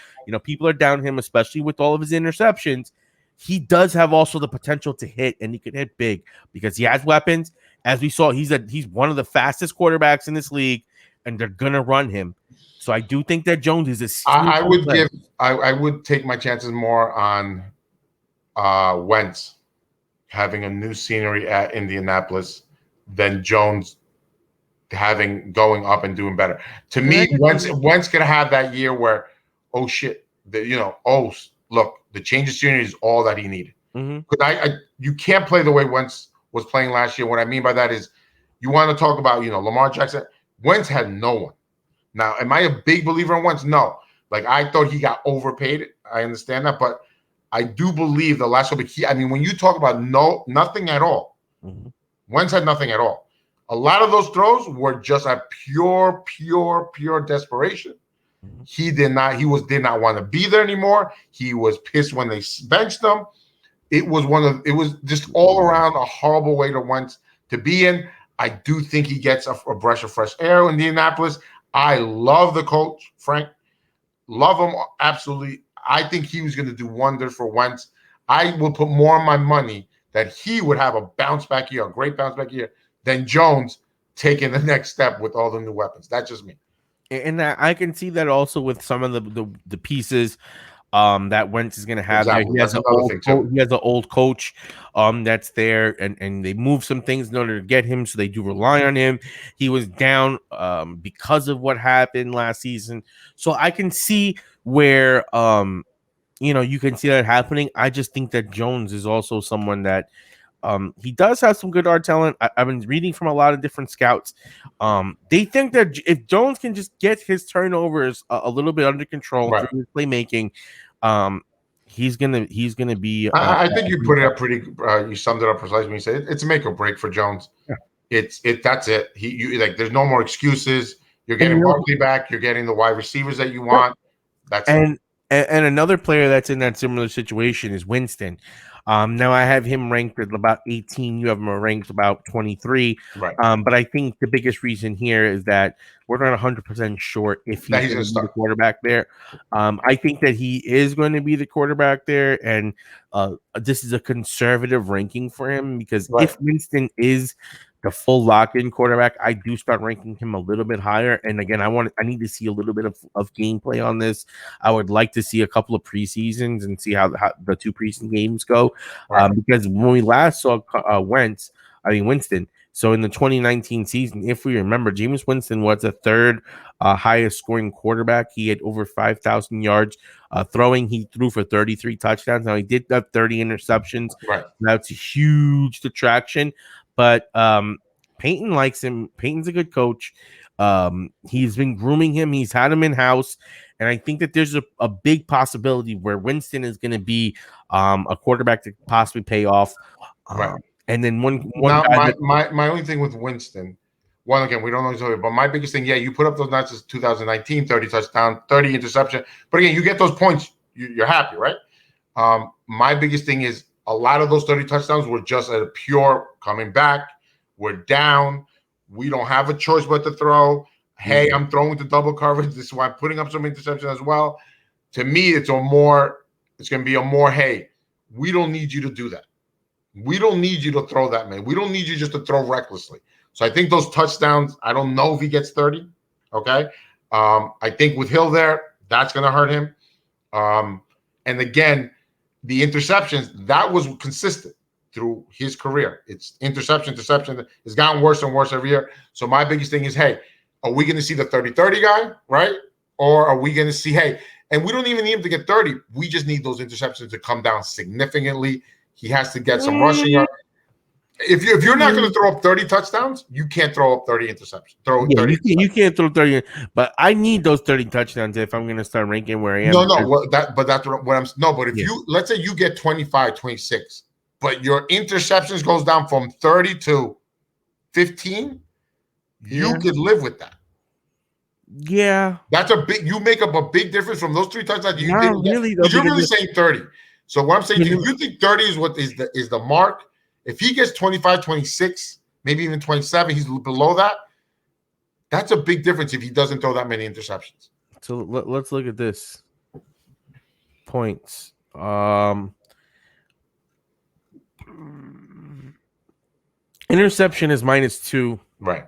people are down him, especially with all of his interceptions, he does have also the potential to hit, and he could hit big because he has weapons. As we saw, he's one of the fastest quarterbacks in this league, and they're gonna run him. So I do think that Jones is a. I would take my chances more on Wentz having a new scenery at Indianapolis than Jones going up and doing better. To me, Wentz gonna have that year where, oh shit, look, the change of scenery is all that he needed. Because you can't play the way Wentz was playing last year. What I mean by that is you want to talk about, Lamar Jackson. Wentz had no one. Now, am I a big believer in Wentz? No. I thought he got overpaid. I understand that. But I do believe the last couple when you talk about nothing at all, Wentz had nothing at all. A lot of those throws were just a pure desperation. He did not want to be there anymore. He was pissed when they benched him. It was just all around a horrible way to Wentz to be in. I do think he gets a breath of fresh air in Indianapolis. I love the coach, Frank. Love him absolutely. I think he was going to do wonders for Wentz. I will put more of my money that he would have a great bounce back year, than Jones taking the next step with all the new weapons. That's just me. And I can see that also with some of the pieces that Wentz is going to have there. Exactly. That's another thing too. He has an old coach that's there, and they move some things in order to get him, so they do rely on him. He was down because of what happened last season, so I can see where you can see that happening. I just think that Jones is also someone that he does have some good art talent. I've been reading from a lot of different scouts. They think that if Jones can just get his turnovers a little bit under control through his playmaking, he's gonna be. I think you put it up pretty. You summed it up precisely when you said it's a make or break for Jones. Yeah. That's it. There's no more excuses. You're getting Barkley back. You're getting the wide receivers that you want. That's it. And another player that's in that similar situation is Winston. Now I have him ranked at about 18. You have him ranked about 23. Right. But I think the biggest reason here is that we're not 100% sure if he's going to be the quarterback there. I think that he is going to be the quarterback there, and this is a conservative ranking for him because if Winston is the full lock-in quarterback, I do start ranking him a little bit higher. And again, I need to see a little bit of gameplay on this. I would like to see a couple of preseasons and see how the two preseason games go. Because when we last saw Winston, so in the 2019 season, if we remember, Jameis Winston was the third highest scoring quarterback. He had over 5,000 yards throwing. He threw for 33 touchdowns. Now he did have 30 interceptions. That's a huge detraction. But Peyton likes him. Peyton's a good coach. He's been grooming him. He's had him in-house. And I think that there's a big possibility where Winston is going to be a quarterback to possibly pay off. And then my only thing with Winston, again, we don't know each other, but my biggest thing, you put up those numbers in 2019, 30 touchdown, 30 interception. But again, you get those points, you're happy, right? My biggest thing is a lot of those 30 touchdowns were just a pure coming back. We're down. We don't have a choice but to throw. Hey, I'm throwing the double coverage. This is why I'm putting up some interception as well. To me, it's going to be a more, hey, we don't need you to do that. We don't need you to throw that, man. We don't need you just to throw recklessly. So I think those touchdowns, I don't know if he gets 30. Okay. I think with Hill there, that's going to hurt him. And again, the interceptions, that was consistent through his career. It's interception. It's gotten worse and worse every year. So my biggest thing is, hey, are we going to see the 30-30 guy, right? Or are we going to see, hey, and we don't even need him to get 30. We just need those interceptions to come down significantly. He has to get some rushing yards. If you're not going to throw up 30 touchdowns, you can't throw up 30 interceptions. You can't throw 30, but I need those 30 touchdowns if I'm going to start ranking where I am. But if you, let's say you get 25, 26, but your interceptions goes down from 30 to 15, you could live with that. Yeah. That's you make up a big difference from those 3 touchdowns. You're really saying 30. So what I'm saying to you, you think 30 is what is the mark? If he gets 25, 26, maybe even 27, he's below that. That's a big difference if he doesn't throw that many interceptions. So let's look at this. Points. Interception is -2. Right.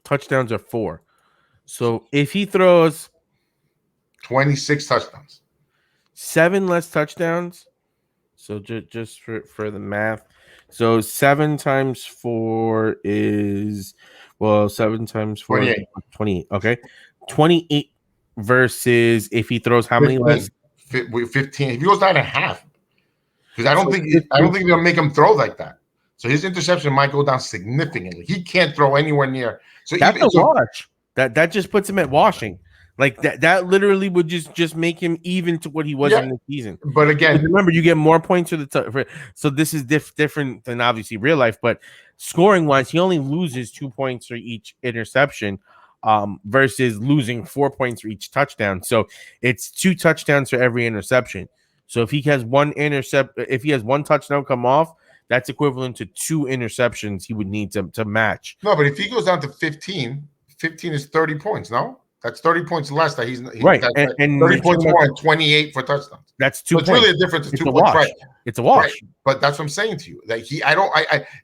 Touchdowns are 4. So if he throws 26 touchdowns, 7 less touchdowns. So just for the math. So 7 times 4 is 7 times 4 28. 28. Okay. 28 versus if he throws how many less? 15. If he goes down to half. Because I don't think they'll make him throw like that. So his interception might go down significantly. He can't throw anywhere near. So that's a wash. That just puts him at washing. Like that literally would just make him even to what he was in the season. But again, because remember, you get more points for the so this is different than obviously real life. But scoring wise, he only loses 2 points for each interception, versus losing 4 points for each touchdown. So it's 2 touchdowns for every interception. So if he has if he has 1 touchdown come off, that's equivalent to 2 interceptions he would need to match. No, but if he goes down to 15 is 30 points. No. That's 30 points less that he's right, and 30 points more and 28 for touchdowns. That's 2 points. It's really a difference. It's 2 points. Right. It's a wash. Right. But that's what I'm saying to you. That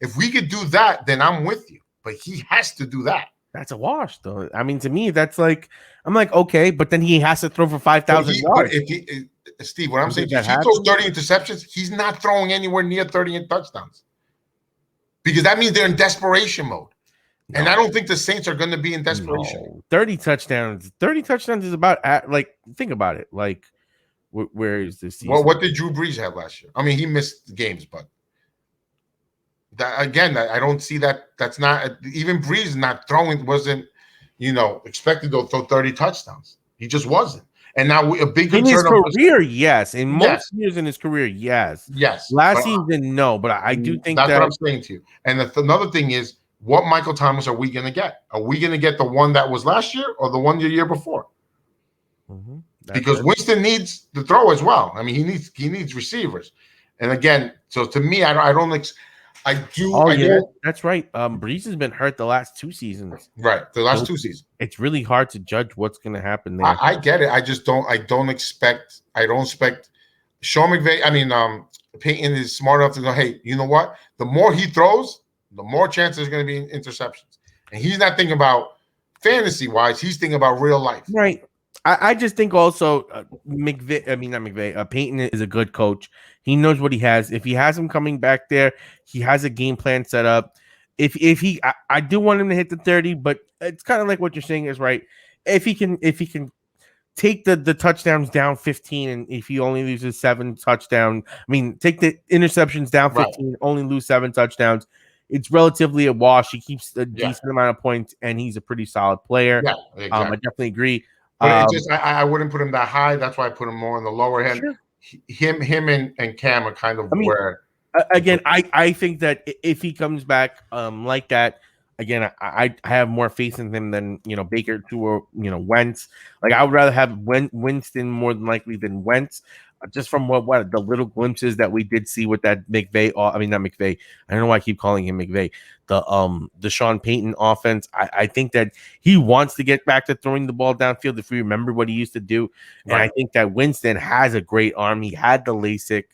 if we could do that, then I'm with you. But he has to do that. That's a wash, though. I mean, to me, that's like I'm like, okay, but then he has to throw for 5,000 yards. But Steve, what I'm saying, Did if that he throws happen? 30 interceptions, he's not throwing anywhere near 30 touchdowns because that means they're in desperation mode. And I don't think the Saints are going to be in desperation. No. 30 touchdowns. 30 touchdowns is about like think about it. Like where is this season? Well, what did Drew Brees have last year? I mean, he missed games, but that again, I don't see that. That's not even Brees not throwing wasn't, expected to throw 30 touchdowns. He just wasn't. And now a big in his concern career, yes. In most Yes. years in his career, yes. Yes. Last but season, no. But I do think that's that what I'm saying to you. And another thing is, what Michael Thomas are we going to get? Are we going to get the one that was last year or the one the year before? Because Winston needs to throw as well. I mean, he needs receivers. And again, so to me, I don't. That's right. Brees has been hurt the last 2 seasons. Right, the last 2 seasons. It's really hard to judge what's going to happen there. I get it. I just don't. I don't expect Sean McVay. I mean, Peyton is smart enough to go, hey, you know what? The more he throws, the more chance there's going to be interceptions. And he's not thinking about fantasy wise. He's thinking about real life. Right. I just think also Peyton is a good coach. He knows what he has. If he has him coming back there, he has a game plan set up. I do want him to hit the 30, but it's kind of like what you're saying is right. If he can take the touchdowns down 15, and if he only loses 7 touchdowns, take the interceptions down 15, only lose 7 touchdowns. It's relatively a wash. He keeps a decent amount of points, and he's a pretty solid player. Yeah, exactly. I definitely agree. But I wouldn't put him that high. That's why I put him more on the lower end. Sure. Him and Cam are kind of where. Again, I think that if he comes back like that, again, I have more faith in him than Baker or Wentz. Like I would rather have Winston more than likely than Wentz. Just from what the little glimpses that we did see with that McVay, not McVay. I don't know why I keep calling him McVay. The Sean Payton offense. I think that he wants to get back to throwing the ball downfield. If we remember what he used to do, and I think that Winston has a great arm. He had the LASIK,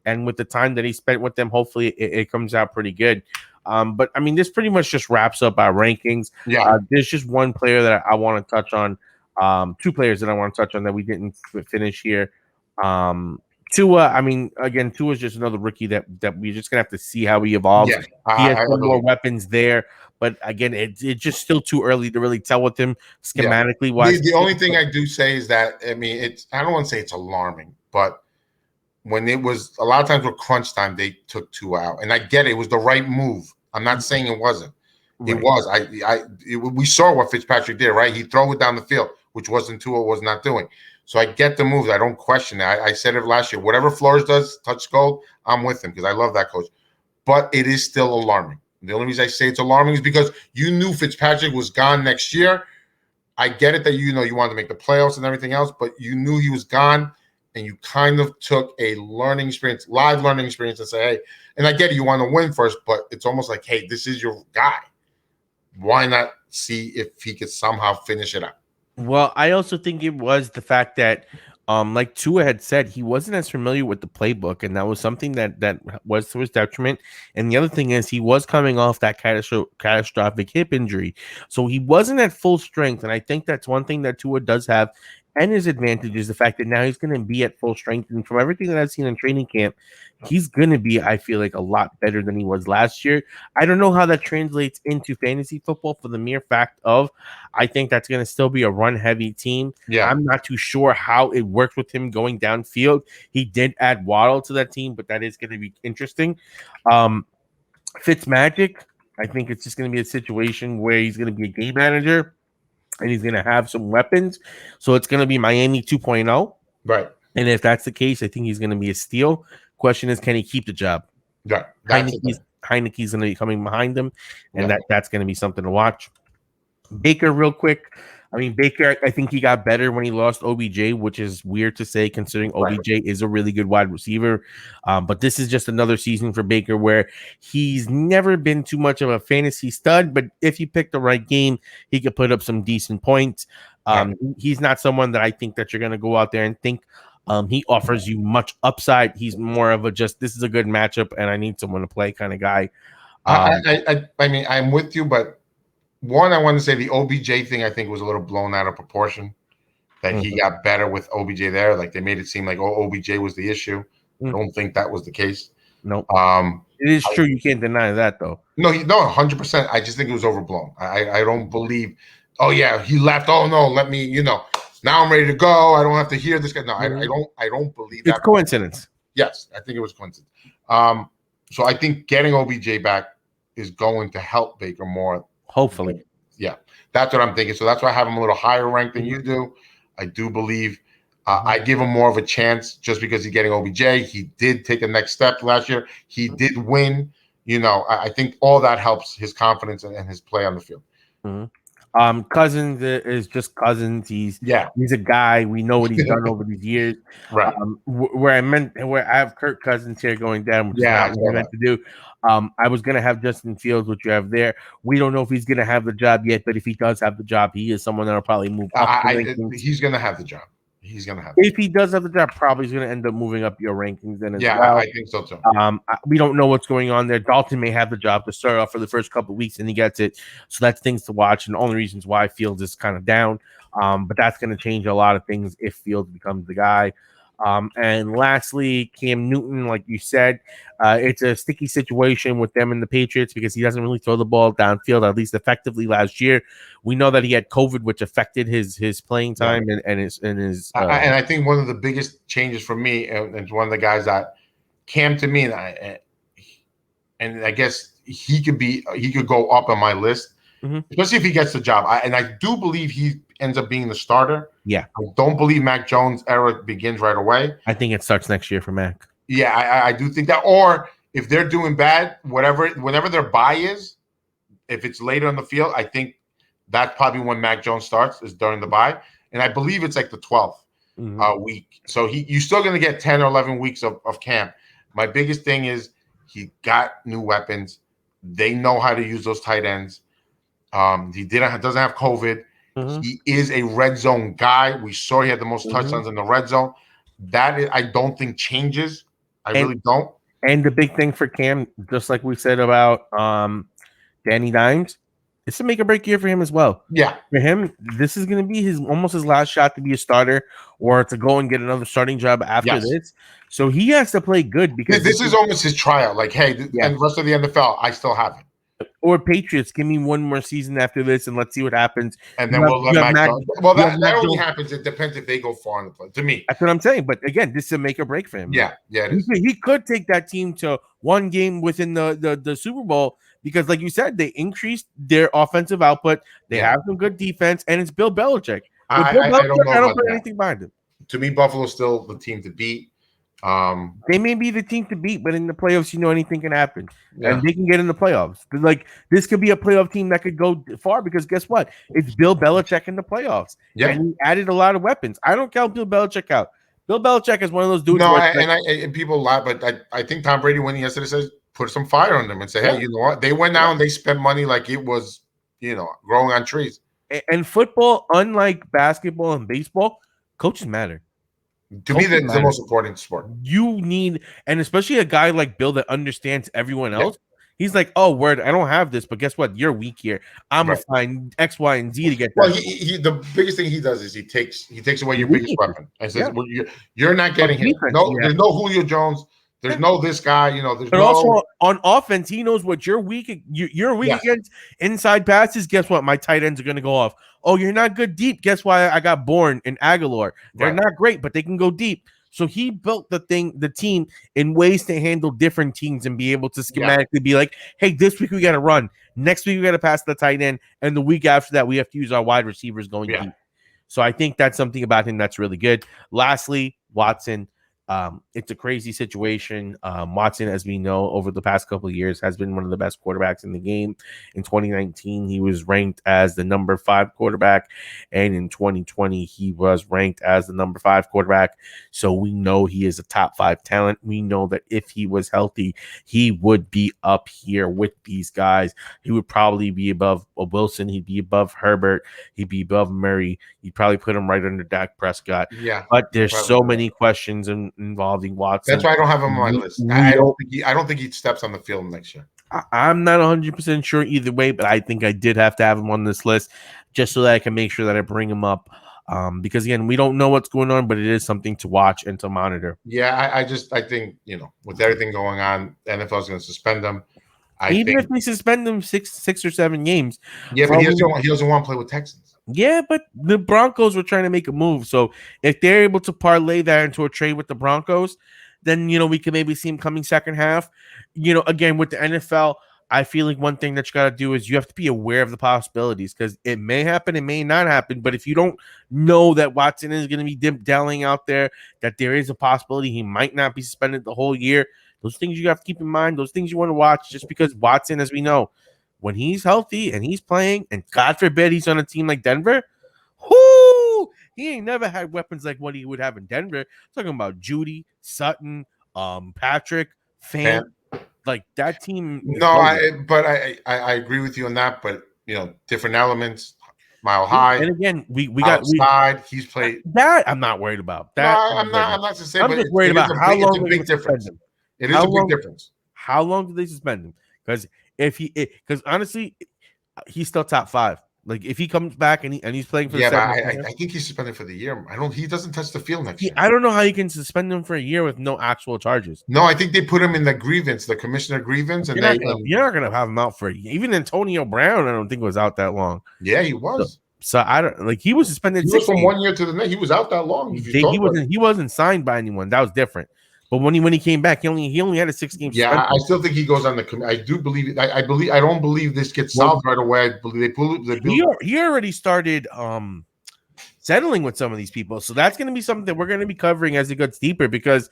and with the time that he spent with them, hopefully it comes out pretty good. But this pretty much just wraps up our rankings. Yeah, there's just one player that I want to touch on. 2 players that I want to touch on that we didn't finish here. Tua, again, Tua is just another rookie that we're just gonna have to see how he evolves. Yeah, he has some more weapons there, but again, it's just still too early to really tell with him schematically wise. The only thing I do say is that I don't want to say it's alarming, but when it was a lot of times with crunch time, they took Tua out, and I get it was the right move. I'm not saying it wasn't. Right. It was. We saw what Fitzpatrick did, right? He threw it down the field, which Tua was not doing. So I get the move. I don't question it. I said it last year. Whatever Flores does, touch gold, I'm with him because I love that coach. But it is still alarming. The only reason I say it's alarming is because you knew Fitzpatrick was gone next year. I get it that you wanted to make the playoffs and everything else, but you knew he was gone, and you kind of took a live learning experience, and say, hey, and I get it, you want to win first, but it's almost like, hey, this is your guy. Why not see if he could somehow finish it up? Well, I also think it was the fact that, like Tua had said, he wasn't as familiar with the playbook, and that was something that was to his detriment. And the other thing is, he was coming off that catastrophic hip injury, so he wasn't at full strength. And I think that's one thing that Tua does have, and his advantage is the fact that now he's going to be at full strength. And from everything that I've seen in training camp, he's going to be, I feel like, a lot better than he was last year. I don't know how that translates into fantasy football for the mere fact of I think that's going to still be a run-heavy team. Yeah, I'm not too sure how it works with him going downfield. He did add Waddle to that team, but that is going to be interesting. Fitzmagic, I think it's just going to be a situation where he's going to be a game manager, and he's going to have some weapons. So it's going to be Miami 2.0. Right. And if that's the case, I think he's going to be a steal. Question is, can he keep the job? Yeah. Heineke's going to be coming behind him, and that's going to be something to watch. Baker, real quick. Baker, I think he got better when he lost OBJ, which is weird to say considering OBJ is a really good wide receiver. But this is just another season for Baker where he's never been too much of a fantasy stud, but if you pick the right game, he could put up some decent points. He's not someone that I think that you're going to go out there and think he offers you much upside. He's more of a just, this is a good matchup and I need someone to play kind of guy. I'm with you, but one, I want to say the OBJ thing I think was a little blown out of proportion that he got better with OBJ there. Like they made it seem like OBJ was the issue. I don't think that was the case. No, it is true. You can't deny that though. No, 100%. I just think it was overblown. I don't believe. Oh yeah, he left. Oh no, let me. Now I'm ready to go. I don't have to hear this guy. No, I don't believe that. It's coincidence. Yes, I think it was coincidence. So I think getting OBJ back is going to help Baker more. Hopefully. Yeah, that's what I'm thinking. So that's why I have him a little higher ranked than you do. I do believe I give him more of a chance just because he's getting OBJ. He did take a next step last year. He did win. I think all that helps his confidence and his play on the field. Cousins is just Cousins. He's a guy. We know what he's done over these years. Right. Where I have Kirk Cousins here going down, which is not what I meant to do. I was gonna have Justin Fields, which you have there. We don't know if he's gonna have the job yet, but if he does have the job, he is someone that'll probably move up. He's gonna have the job. He's gonna have. If he does have the job, probably he's gonna end up moving up your rankings. Then as well. I think so too. We don't know what's going on there. Dalton may have the job to start off for the first couple of weeks, and he gets it. So that's things to watch, and the only reasons why Fields is kind of down. But that's going to change a lot of things if Fields becomes the guy. And lastly, Cam Newton, like you said, it's a sticky situation with them and the Patriots because he doesn't really throw the ball downfield, at least effectively last year. We know that he had COVID, which affected his playing time and his. And I think one of the biggest changes for me, and it's one of the guys that Cam to me, and I guess he could go up on my list, especially if he gets the job. I do believe he ends up being the starter. Yeah. I don't believe Mac Jones' era begins right away. I think it starts next year for Mac. Yeah, I do think that. Or if they're doing bad, whenever their bye is, if it's later in the field, I think that's probably when Mac Jones starts, is during the bye. And I believe it's like the 12th week. So you're still going to get 10 or 11 weeks of camp. My biggest thing is he got new weapons. They know how to use those tight ends. He doesn't have COVID. He is a red zone guy. We saw he had the most touchdowns in the red zone. That I don't think changes. I really don't. And the big thing for Cam, just like we said about Danny Dimes, it's a make or break year for him as well. Yeah. For him, this is going to be almost his last shot to be a starter or to go and get another starting job after this. So he has to play good because this is almost his tryout. Like, hey, and the rest of the NFL, I still have it. Or Patriots, give me one more season after this, and let's see what happens. And then we'll let Mac. Well, that only happens. It depends if they go far in the play. To me, that's what I'm saying. But again, this is a make or break for him. Yeah. He could take that team to one game within the Super Bowl because, like you said, they increased their offensive output. They have some good defense, and it's Bill Belichick. I don't put anything behind it. To me, Buffalo's still the team to beat. They may be the team to beat, but in the playoffs, anything can happen, and they can get in the playoffs. Like this could be a playoff team that could go far because guess what? It's Bill Belichick in the playoffs, and he added a lot of weapons. I don't count Bill Belichick out. Bill Belichick is one of those dudes. No, and people lie, but I think Tom Brady winning yesterday says put some fire on them and say, hey, you know what? They went out and they spent money like it was, growing on trees. And football, unlike basketball and baseball, coaches matter. To me, that's the most important sport. You need, and especially a guy like Bill that understands everyone else. He's like, oh, word, I don't have this, but guess what? You're weak here. I'm gonna find X, Y, and Z to get. Well, the biggest thing he does is he takes away your biggest weapon and says, well, you're not getting him. No, there's no Julio Jones. There's no this guy. There's also on offense, he knows what you're weak. You're weak against inside passes. Guess what? My tight ends are gonna go off. Oh, you're not good deep. Guess why I got Bourne and Aguilar? They're not great, but they can go deep. So he built the team in ways to handle different teams and be able to schematically be like, hey, this week we got to run. Next week we got to pass the tight end. And the week after that, we have to use our wide receivers going deep. So I think that's something about him that's really good. Lastly, Watson. It's a crazy situation. Watson, as we know, over the past couple of years, has been one of the best quarterbacks in the game. In 2019, he was ranked as the number 5 quarterback, and in 2020, he was ranked as the number 5 quarterback. So we know he is a top 5 talent. We know that if he was healthy, he would be up here with these guys. He would probably be above Wilson. He'd be above Herbert. He'd be above Murray. You'd probably put him right under Dak Prescott. Yeah, but there's so many questions involving Watson. That's why I don't have him on my list. I don't think he steps on the field next year. I'm not 100% sure either way, but I think I did have to have him on this list just so that I can make sure that I bring him up Because again, we don't know what's going on, but it is something to watch and to monitor. Yeah, I think with everything going on, NFL is going to suspend them. Even if we suspend them six or 7 games. Yeah, but he doesn't want to play with Texans. Yeah, but the Broncos were trying to make a move. So if they're able to parlay that into a trade with the Broncos, then we can maybe see him coming second half. Again, with the NFL, I feel like one thing that you got to do is you have to be aware of the possibilities, because it may happen, it may not happen. But if you don't know that Watson is going to be dallying out there, that there is a possibility he might not be suspended the whole year, those things you have to keep in mind, those things you want to watch, just because Watson, as we know, when he's healthy and he's playing, and God forbid he's on a team like Denver, he ain't never had weapons like what he would have in Denver. I'm talking about Judy, Sutton, Patrick, Fant. Like that team. No, I agree with you on that, but different elements. Mile High, and again, we outside. He's played that. I'm not worried about that. No, I'm not to say. I'm just worried about how long. It's a big difference. It is a big difference. How long do they suspend him? Because because honestly, he's still top 5. Like if he comes back and he's playing for but I think he's suspended for the year. He doesn't touch the field next year. I don't know how you can suspend him for a year with no actual charges. No, I think they put him in the commissioner grievance, and you're not gonna have him out for a year. Even Antonio Brown, I don't think was out that long. Yeah, he was. So I don't like he was suspended. He was from 1 year to the next. He was out that long. He wasn't signed by anyone. That was different. But when he came back, he only had a 6-game. Yeah, I still think he goes on the. I do believe. I don't believe this gets solved right away. I believe he already started settling with some of these people, so that's going to be something that we're going to be covering as it gets deeper. Because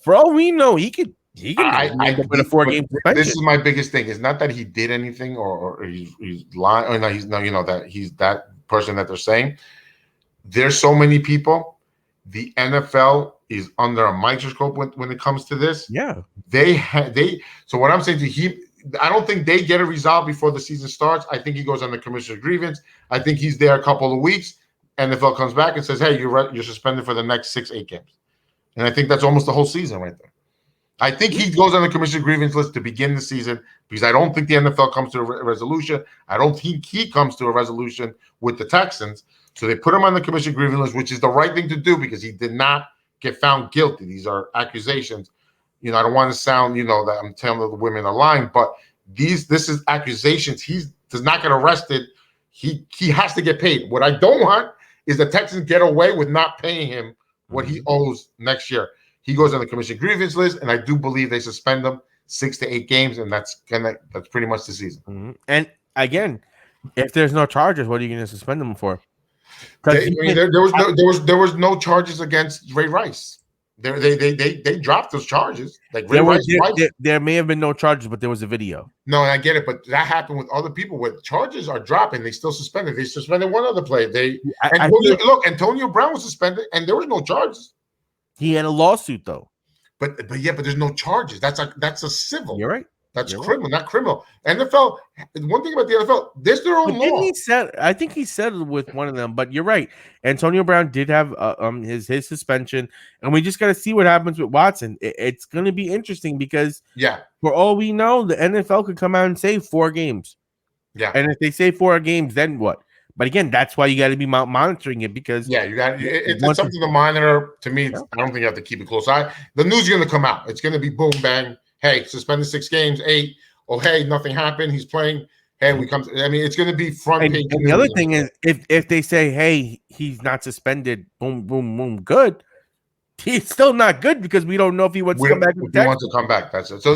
for all we know, he could end up with a 4-game suspension. This is my biggest thing. It's not that he did anything or he's lying. Or no, that he's that person that they're saying. There's so many people. The NFL is under a microscope when it comes to this. Yeah, so what I'm saying to him, I don't think they get it resolved before the season starts. I think he goes on the commissioner's grievance. I think he's there a couple of weeks. NFL comes back and says, "Hey, you're suspended for the next 6-8 games," and I think that's almost the whole season right there. I think he goes on the commissioner's grievance list to begin the season, because I don't think the NFL comes to a resolution. I don't think he comes to a resolution with the Texans. So they put him on the commissioner's grievance list, which is the right thing to do, because he did not get found guilty. These are accusations. I don't want to sound, that I'm telling the women are lying, but this is accusations. He does not get arrested. He has to get paid. What I don't want is the Texans get away with not paying him what he owes next year. He goes on the commissioner's grievance list, and I do believe they suspend him 6 to 8 games, and that's pretty much the season. Mm-hmm. And again, if there's no charges, what are you going to suspend him for? There was no charges against Ray Rice. They dropped those charges. Like there may have been no charges, but there was a video. No, I get it, but that happened with other people where charges are dropped and they still suspended. They suspended one other player. Antonio Brown was suspended and there was no charges. He had a lawsuit though. But there's no charges. That's a civil. You're right. That's criminal, not criminal. NFL. One thing about the NFL, there's their own law. I think he settled with one of them, but you're right. Antonio Brown did have his suspension, and we just got to see what happens with Watson. It's going to be interesting because for all we know, the NFL could come out and say 4 games. Yeah, and if they say 4 games, then what? But again, that's why you got to be monitoring it, because you got it's something to monitor. To me, I don't think you have to keep a close eye. The news is going to come out. It's going to be boom bang. Hey, suspended 6 games, 8. Oh, hey, nothing happened. He's playing. Hey, it's going to be front page. And the other thing is, if they say, hey, he's not suspended, boom, boom, boom, good. He's still not good because we don't know if he wants to come back. If he wants to come back, that's it. So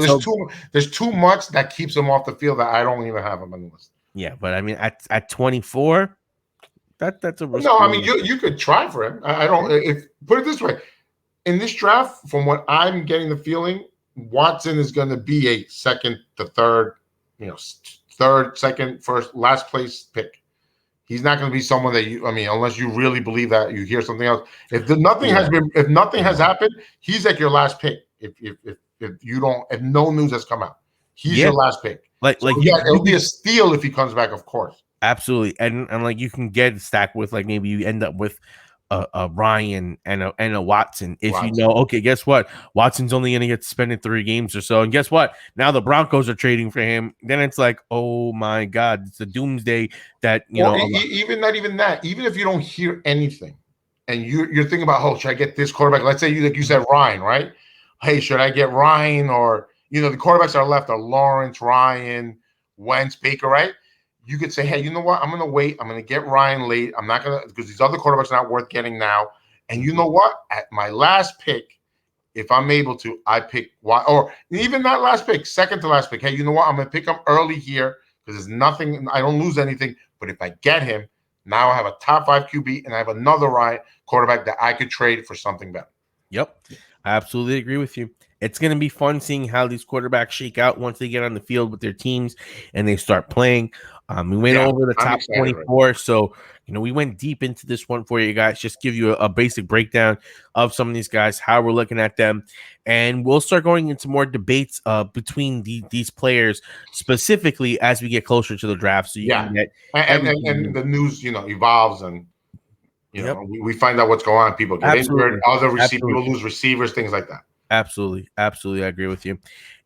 there's too much that keeps him off the field that I don't even have him on the list. Yeah, but I mean, at 24, that's a risk. No, I mean, you could try for him. I don't. If put it this way, in this draft, from what I'm getting the feeling, Watson is going to be a second to third, third, second, first, last place pick. He's not going to be someone that unless you really believe that you hear something else. If nothing has happened, he's like your last pick. If no news has come out, he's your last pick. It'll be a steal if he comes back, of course. Absolutely, and like you can get stacked with maybe you end up with a Ryan and a Watson. If Watson. you know, okay, guess what? Watson's only going to get suspended 3 games or so. And guess what? Now the Broncos are trading for him. Then it's like, oh my God, it's a doomsday that, even not even that. Even if you don't hear anything and you're thinking about, oh, should I get this quarterback? Let's say like you said, Ryan, right? Hey, should I get Ryan? Or, the quarterbacks that are left are Lawrence, Ryan, Wentz, Baker, right? You could say, hey, you know what? I'm going to wait. I'm going to get Ryan late. I'm not going to, because these other quarterbacks are not worth getting now. And you know what? At my last pick, if I'm able to, I pick, or even that last pick, second to last pick. Hey, you know what? I'm going to pick him early here because there's nothing, I don't lose anything. But if I get him, now I have a top 5 QB and I have another Ryan quarterback that I could trade for something better. Yep. I absolutely agree with you. It's going to be fun seeing how these quarterbacks shake out once they get on the field with their teams and they start playing. We went over the top 24, right? So we went deep into this one for you guys. Just give you a basic breakdown of some of these guys, how we're looking at them, and we'll start going into more debates between these players specifically as we get closer to the draft. So can get and the news evolves and. We find out what's going on. People get injured, other people lose receivers, things like that. Absolutely. I agree with you.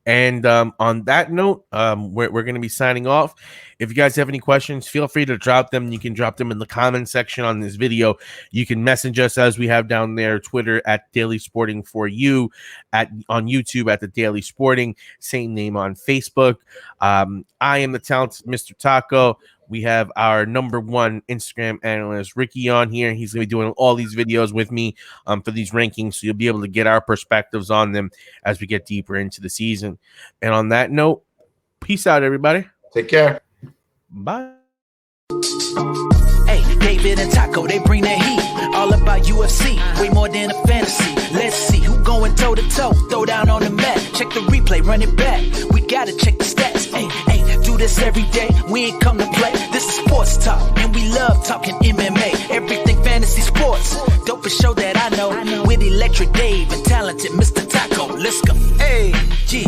And on that note, we're going to be signing off. If you guys have any questions, feel free to drop them. You can drop them in the comment section on this video. You can message us as we have down there, Twitter at Daily Sporting for you, on YouTube at The Daily Sporting, same name on Facebook. I am the talented Mr. Taco. We have our number 1 Instagram analyst, Ricky, on here. He's going to be doing all these videos with me for these rankings, so you'll be able to get our perspectives on them as we get deeper into the season. And on that note, peace out, everybody. Take care. Bye. Hey, David and Taco, they bring that heat. All about UFC, way more than a fantasy. Let's see who going toe to toe. Throw down on the mat, check the replay, run it back. We gotta check the stats. Hey, do this every day. We ain't come to play. This is sports talk, and we love talking MMA. Everything fantasy sports. Dopest show that I know. With Electric Dave and talented Mr. Taco. Let's go. Hey, G.